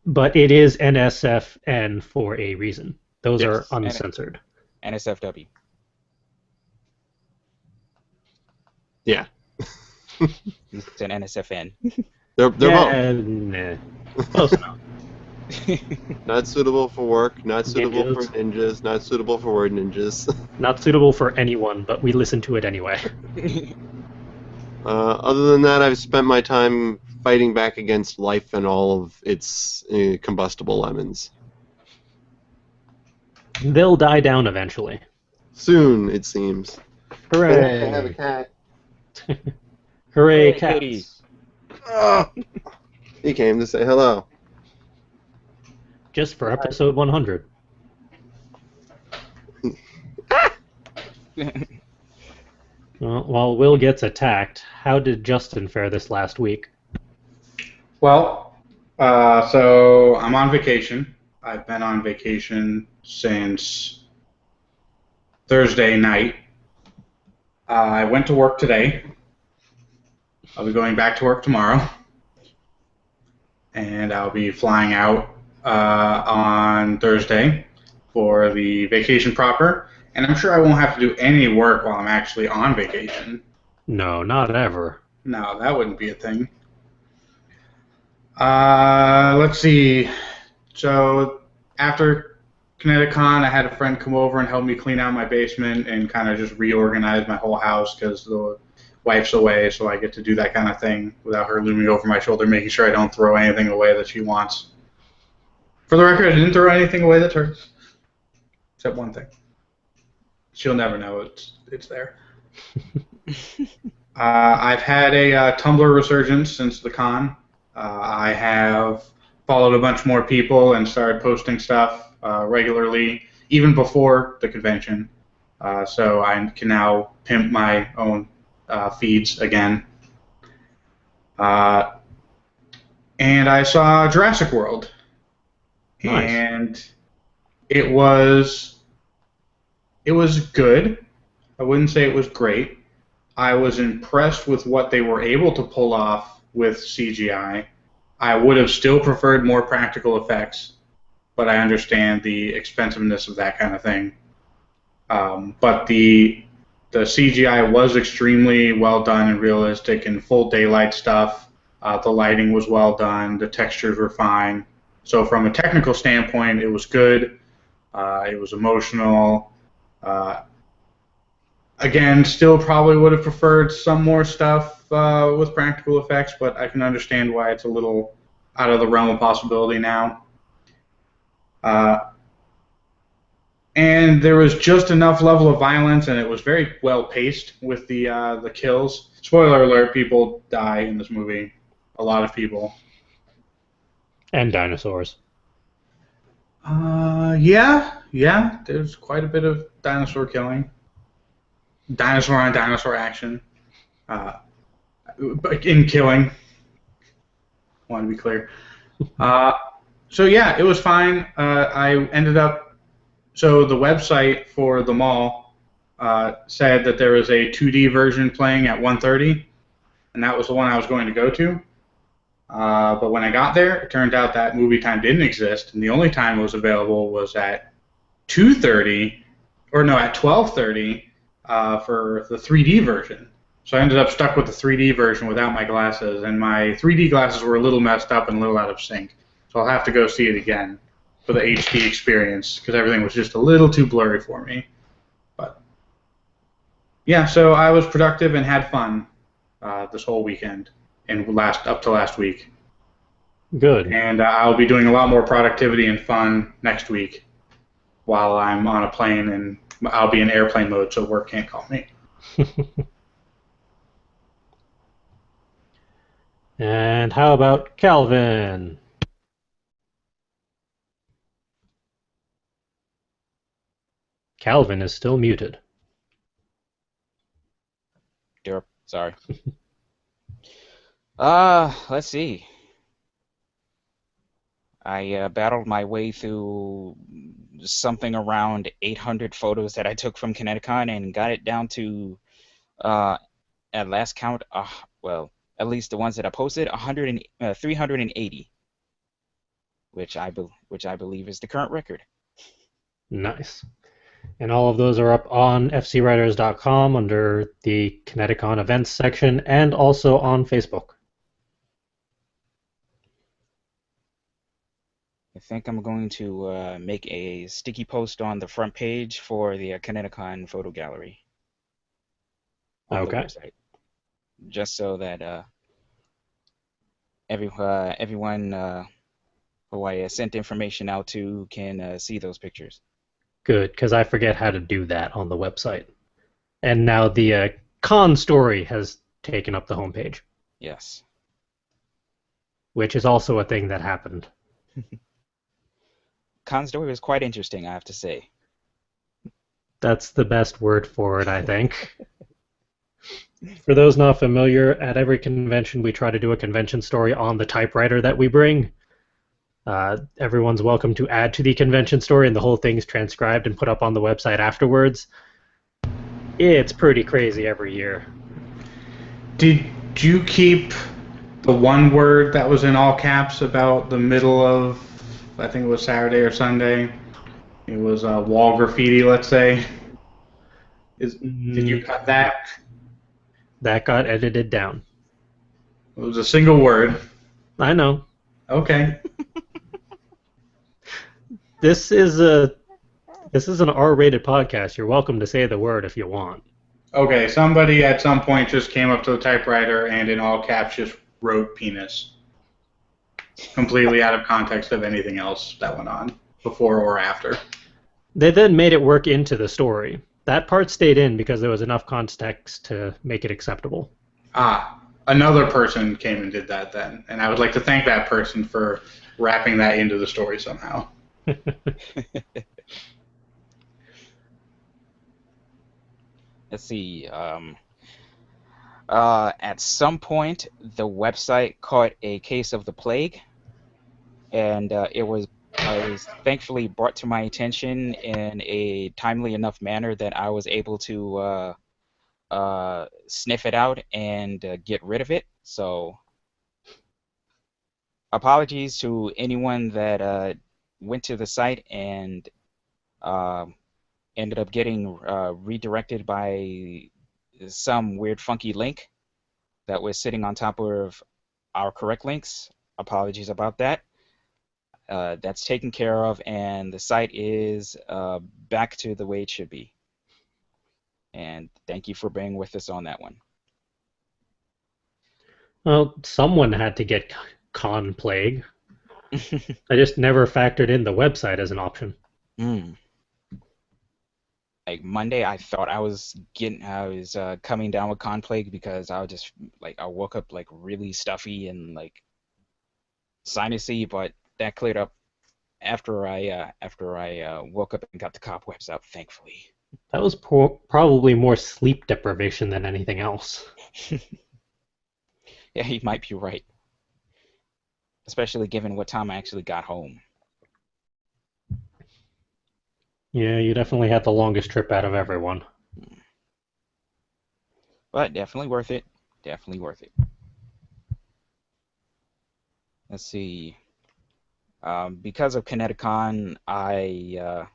But it is NSFN for a reason. Those Yes. are uncensored. NSFW. Yeah. It's an NSFN. They're both. Nah. Close enough. Not suitable for work, not suitable Ninjas. for ninjas, not suitable for word ninjas. Not suitable for anyone, but we listen to it anyway. Other than that, I've spent my time fighting back against life and all of its combustible lemons. They'll die down eventually. Soon, it seems. Hooray! I have a cat. Hooray, Hey, cats! kitty. Oh, he came to say hello. Just for episode 100. Well, while Will gets attacked, how did Justin fare this last week? Well, so I'm on vacation. I've been on vacation since Thursday night. I went to work today. I'll be going back to work tomorrow. And I'll be flying out on Thursday for the vacation proper. And I'm sure I won't have to do any work while I'm actually on vacation. No, not ever. No, that wouldn't be a thing. Let's see. So after ConnectiCon, I had a friend come over and help me clean out my basement and kind of just reorganize my whole house because the wife's away, so I get to do that kind of thing without her looming over my shoulder, making sure I don't throw anything away that she wants. For the record, I didn't throw anything away that's hers, except one thing. She'll never know it's there. I've had a Tumblr resurgence since the con. I have followed a bunch more people and started posting stuff regularly, even before the convention. So I can now pimp my own feeds again. Uh, and I saw Jurassic World, Nice. and it was it was good. I wouldn't say it was great. I was impressed with what they were able to pull off with CGI. I would have still preferred more practical effects, but I understand the expensiveness of that kind of thing. But the CGI was extremely well done and realistic and full daylight stuff. The lighting was well done. The textures were fine. So from a technical standpoint, it was good. It was emotional. Uh, Again, still probably would have preferred some more stuff with practical effects, but I can understand why it's a little out of the realm of possibility now. Uh, and there was just enough level of violence, and it was very well paced with the kills. Spoiler alert: people die in this movie. A lot of people. And dinosaurs. Yeah. There's quite a bit of dinosaur killing, dinosaur on dinosaur action, uh, in killing. Want to be clear. Uh, so yeah, it was fine. I ended up. So the website for the mall said that there was a 2D version playing at 1:30, and that was the one I was going to go to. But when I got there, it turned out that movie time didn't exist, and the only time it was available was at 2:30, or no, at 12:30 for the 3D version. So I ended up stuck with the 3D version without my glasses, and my 3D glasses were a little messed up and a little out of sync. So I'll have to go see it again for the HD experience because everything was just a little too blurry for me. But yeah, so I was productive and had fun this whole weekend and up to last week. Good. And I'll be doing a lot more productivity and fun next week while I'm on a plane, and I'll be in airplane mode, so work can't call me. And how about Calvin? Calvin is still muted. Derp, sorry. Let's see. I battled my way through something around 800 photos that I took from ConnectiCon and got it down to, at last count, well, at least the ones that I posted, 380, which I believe is the current record. Nice. And all of those are up on fcwriters.com under the ConnectiCon events section and also on Facebook. I think I'm going to make a sticky post on the front page for the ConnectiCon photo gallery on the Okay. website, just so that everyone who I sent information out to can see those pictures. Good, because I forget how to do that on the website. And now the con story has taken up the homepage, Yes. which is also a thing that happened. Con story was quite interesting, I have to say. That's the best word for it, I think. For those not familiar, at every convention we try to do a convention story on the typewriter that we bring. Everyone's welcome to add to the convention story, and the whole thing's transcribed and put up on the website afterwards. It's pretty crazy every year. Did you keep the one word that was in all caps about the middle of, I think it was Saturday or Sunday? It was wall graffiti, let's say. Did you cut that? That got edited down. It was a single word. I know. Okay. This is an R-rated podcast. You're welcome to say the word if you want. Okay, somebody at some point just came up to the typewriter and in all caps just wrote penis. Completely out of context of anything else that went on before or after. They then made it work into the story. That part stayed in because there was enough context to make it acceptable. Ah, another person came and did that then, and I would like to thank that person for wrapping that into the story somehow. Let's see. At some point, the website caught a case of the plague, and it was thankfully brought to my attention in a timely enough manner that I was able to sniff it out and get rid of it. So apologies to anyone that went to the site and uh, ended up getting redirected by some weird funky link that was sitting on top of our correct links. Apologies about that. That's taken care of, and the site is back to the way it should be. And thank you for being with us on that one. Well, someone had to get con plague. I just never factored in the website as an option. Mm. Like Monday, I thought I was coming down with con plague because I was just like I woke up like really stuffy and like sinusy, but that cleared up after I woke up and got the cobwebs out, thankfully. That was probably more sleep deprivation than anything else. Yeah, you might be right, especially given what time I actually got home. Yeah, you definitely had the longest trip out of everyone. But definitely worth it. Definitely worth it. Let's see. Because of ConnectiCon, I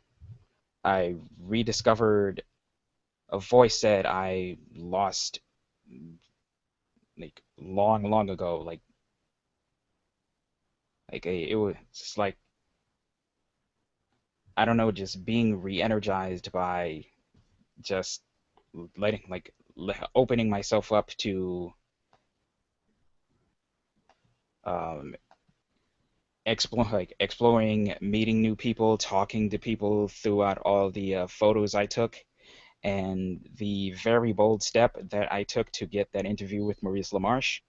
rediscovered a voice that I lost like long, long ago. It was just like I don't know, just being re-energized by just letting opening myself up to um, exploring, meeting new people, talking to people throughout all the photos I took, and the very bold step that I took to get that interview with Maurice LaMarche.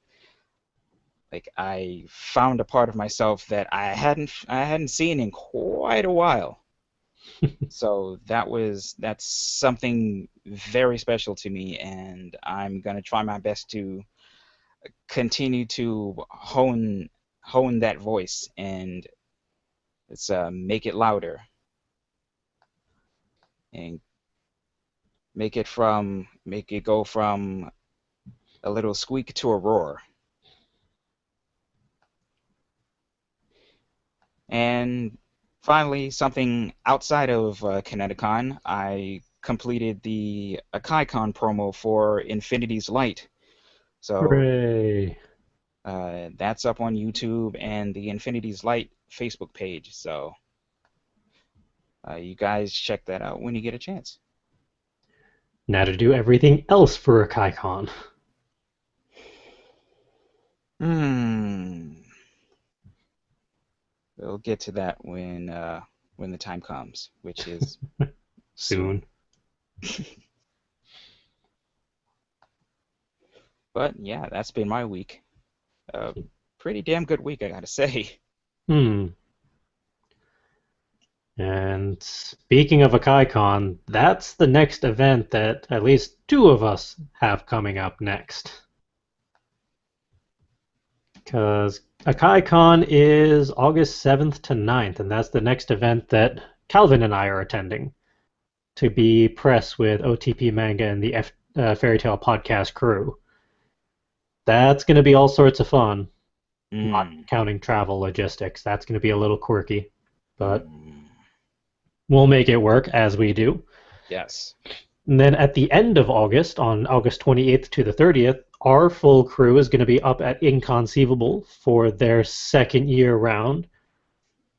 Like I found a part of myself that I hadn't seen in quite a while. So that's something very special to me, and I'm gonna try my best to continue to hone that voice and let's make it louder and make it go from a little squeak to a roar. And finally, something outside of ConnectiCon, I completed the AkaiCon promo for Infinity's Light. So Hooray! that's up on YouTube and the Infinity's Light Facebook page. So you guys check that out when you get a chance. Now to do everything else for a KaiCon. Hmm. We'll get to that when the time comes, which is soon. Soon. But yeah, that's been my week. Pretty damn good week, I gotta say. Hmm. And speaking of a KaiCon, that's the next event that at least two of us have coming up next. Because AkaiCon is August 7th to 9th, and that's the next event that Calvin and I are attending to be press with OTP Manga and the Fairy Tale podcast crew. That's going to be all sorts of fun, not Mm. counting travel logistics. That's going to be a little quirky, but Mm. we'll make it work as we do. Yes. And then at the end of August, on August 28th to the 30th, our full crew is going to be up at Inconceivable for their second year round.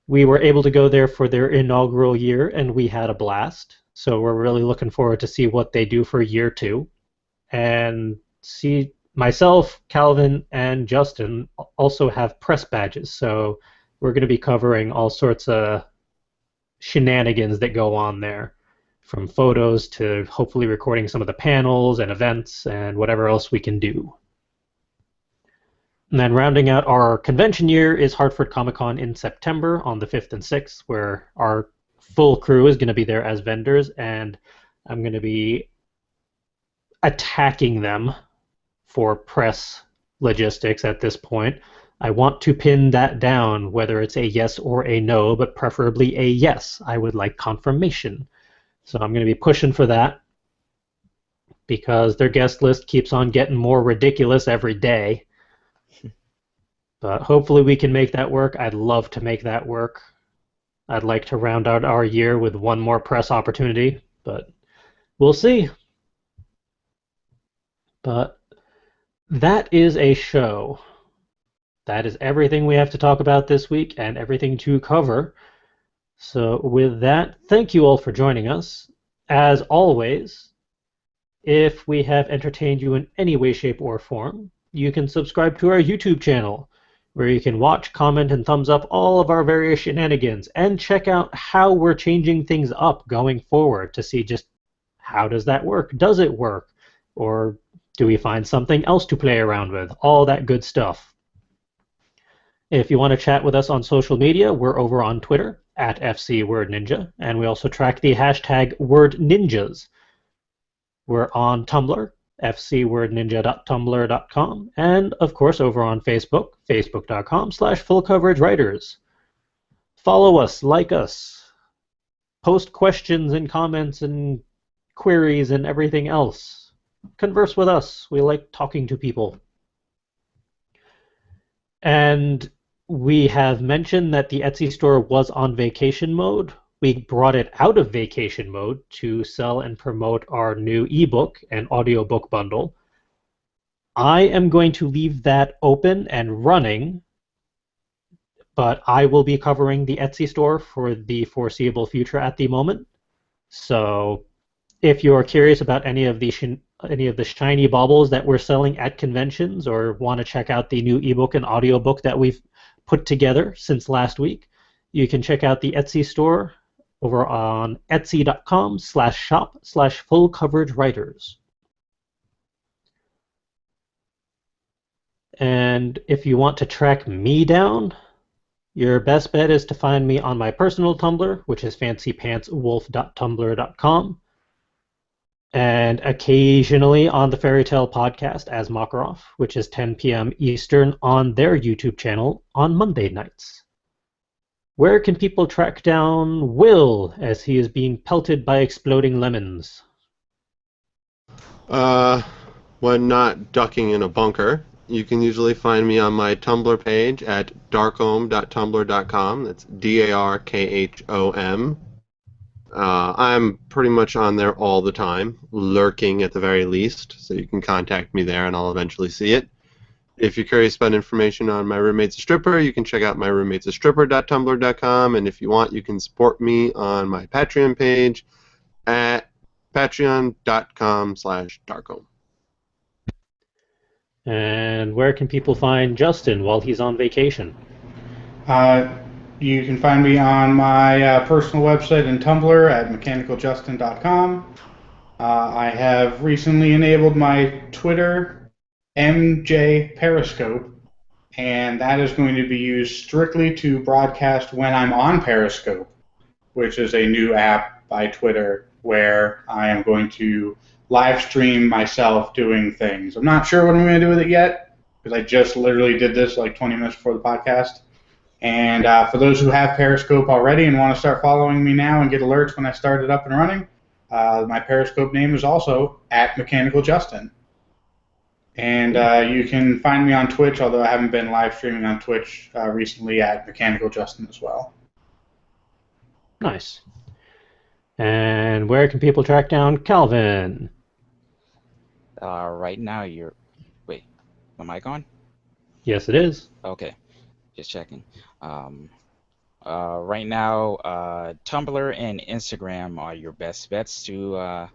We were able to go there for their inaugural year, and we had a blast. So we're really looking forward to see what they do for year two. And see, myself, Calvin, and Justin also have press badges. So we're going to be covering all sorts of shenanigans that go on there, from photos to hopefully recording some of the panels and events and whatever else we can do. And then rounding out our convention year is Hartford Comic Con in September on the 5th and 6th, where our full crew is going to be there as vendors, and I'm going to be attacking them for press logistics at this point. I want to pin that down, whether it's a yes or a no, but preferably a yes. I would like confirmation. So I'm going to be pushing for that because their guest list keeps on getting more ridiculous every day. But hopefully we can make that work. I'd love to make that work. I'd like to round out our year with one more press opportunity, but we'll see. But that is a show. That is everything we have to talk about this week and everything to cover. So with that, thank you all for joining us. As always, if we have entertained you in any way, shape, or form, you can subscribe to our YouTube channel, where you can watch, comment, and thumbs up all of our various shenanigans, and check out how we're changing things up going forward to see just how does that work? Does it work? Or do we find something else to play around with? All that good stuff. If you want to chat with us on social media, we're over on Twitter at FCWordNinja, and we also track the hashtag WordNinjas. We're on Tumblr, fcwordninja.tumblr.com, and of course over on Facebook, facebook.com/fullcoveragewriters. Follow us, like us, post questions and comments and queries and everything else. Converse with us. We like talking to people. And we have mentioned that the Etsy store was on vacation mode. We brought it out of vacation mode to sell and promote our new ebook and audiobook bundle. I am going to leave that open and running, but I will be covering the Etsy store for the foreseeable future at the moment. So if you're curious about any of the shiny baubles that we're selling at conventions, or want to check out the new ebook and audiobook that we've put together since last week, you can check out the Etsy store over on etsy.com/shop/fullcoveragewriters. And if you want to track me down, your best bet is to find me on my personal Tumblr, which is fancypantswolf.tumblr.com, and occasionally on the Fairy Tale podcast as Makarov, which is 10 p.m. Eastern on their YouTube channel on Monday nights. Where can people track down Will as he is being pelted by exploding lemons? When not ducking in a bunker, you can usually find me on my Tumblr page at darkhom.tumblr.com. That's DARKHOM. I'm pretty much on there all the time, lurking at the very least, so you can contact me there and I'll eventually see it. If you're curious about information on My Roommate's a Stripper, you can check out myroommatesastripper.tumblr.com, and if you want, you can support me on my Patreon page at patreon.com/darkhom. And where can people find Justin while he's on vacation? You can find me on my personal website and Tumblr at mechanicaljustin.com. I have recently enabled my Twitter MJ Periscope, and that is going to be used strictly to broadcast when I'm on Periscope, which is a new app by Twitter where I am going to live stream myself doing things. I'm not sure what I'm going to do with it yet, because I just literally did this like 20 minutes before the podcast. And for those who have Periscope already and want to start following me now and get alerts when I start it up and running, my Periscope name is also at MechanicalJustin. And you can find me on Twitch, although I haven't been live streaming on Twitch recently, at MechanicalJustin as well. Nice. And where can people track down Calvin? Right now you're. Wait, am I on? Yes, it is. Okay, just checking. Um, right now, Tumblr and Instagram are your best bets to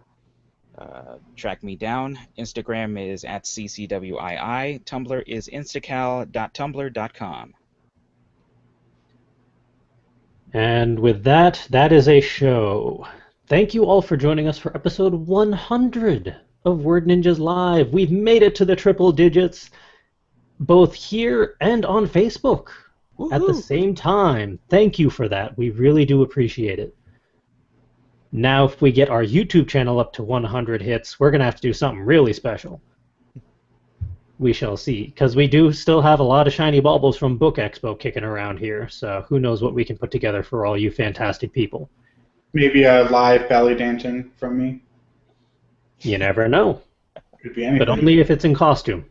track me down. Instagram is at ccwii. Tumblr is instacal.tumblr.com. And with that, that is a show. Thank you all for joining us for episode 100 of Word Ninjas Live. We've made it to the triple digits, both here and on Facebook at the Woohoo! same time. Thank you for that. We really do appreciate it. Now, if we get our YouTube channel up to 100 hits, we're going to have to do something really special. We shall see, because we do still have a lot of shiny baubles from Book Expo kicking around here, so who knows what we can put together for all you fantastic people. Maybe a live belly dancing from me. You never know, Could be but anything. only if it's in costume.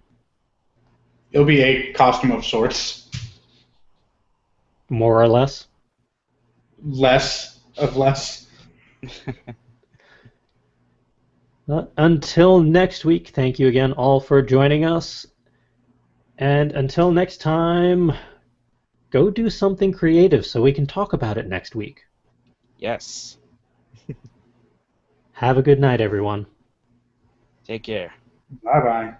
It'll be a costume of sorts. More or less. Less of less. Until next week, thank you again all for joining us. And until next time, go do something creative so we can talk about it next week. Yes. Have a good night, everyone. Take care. Bye bye.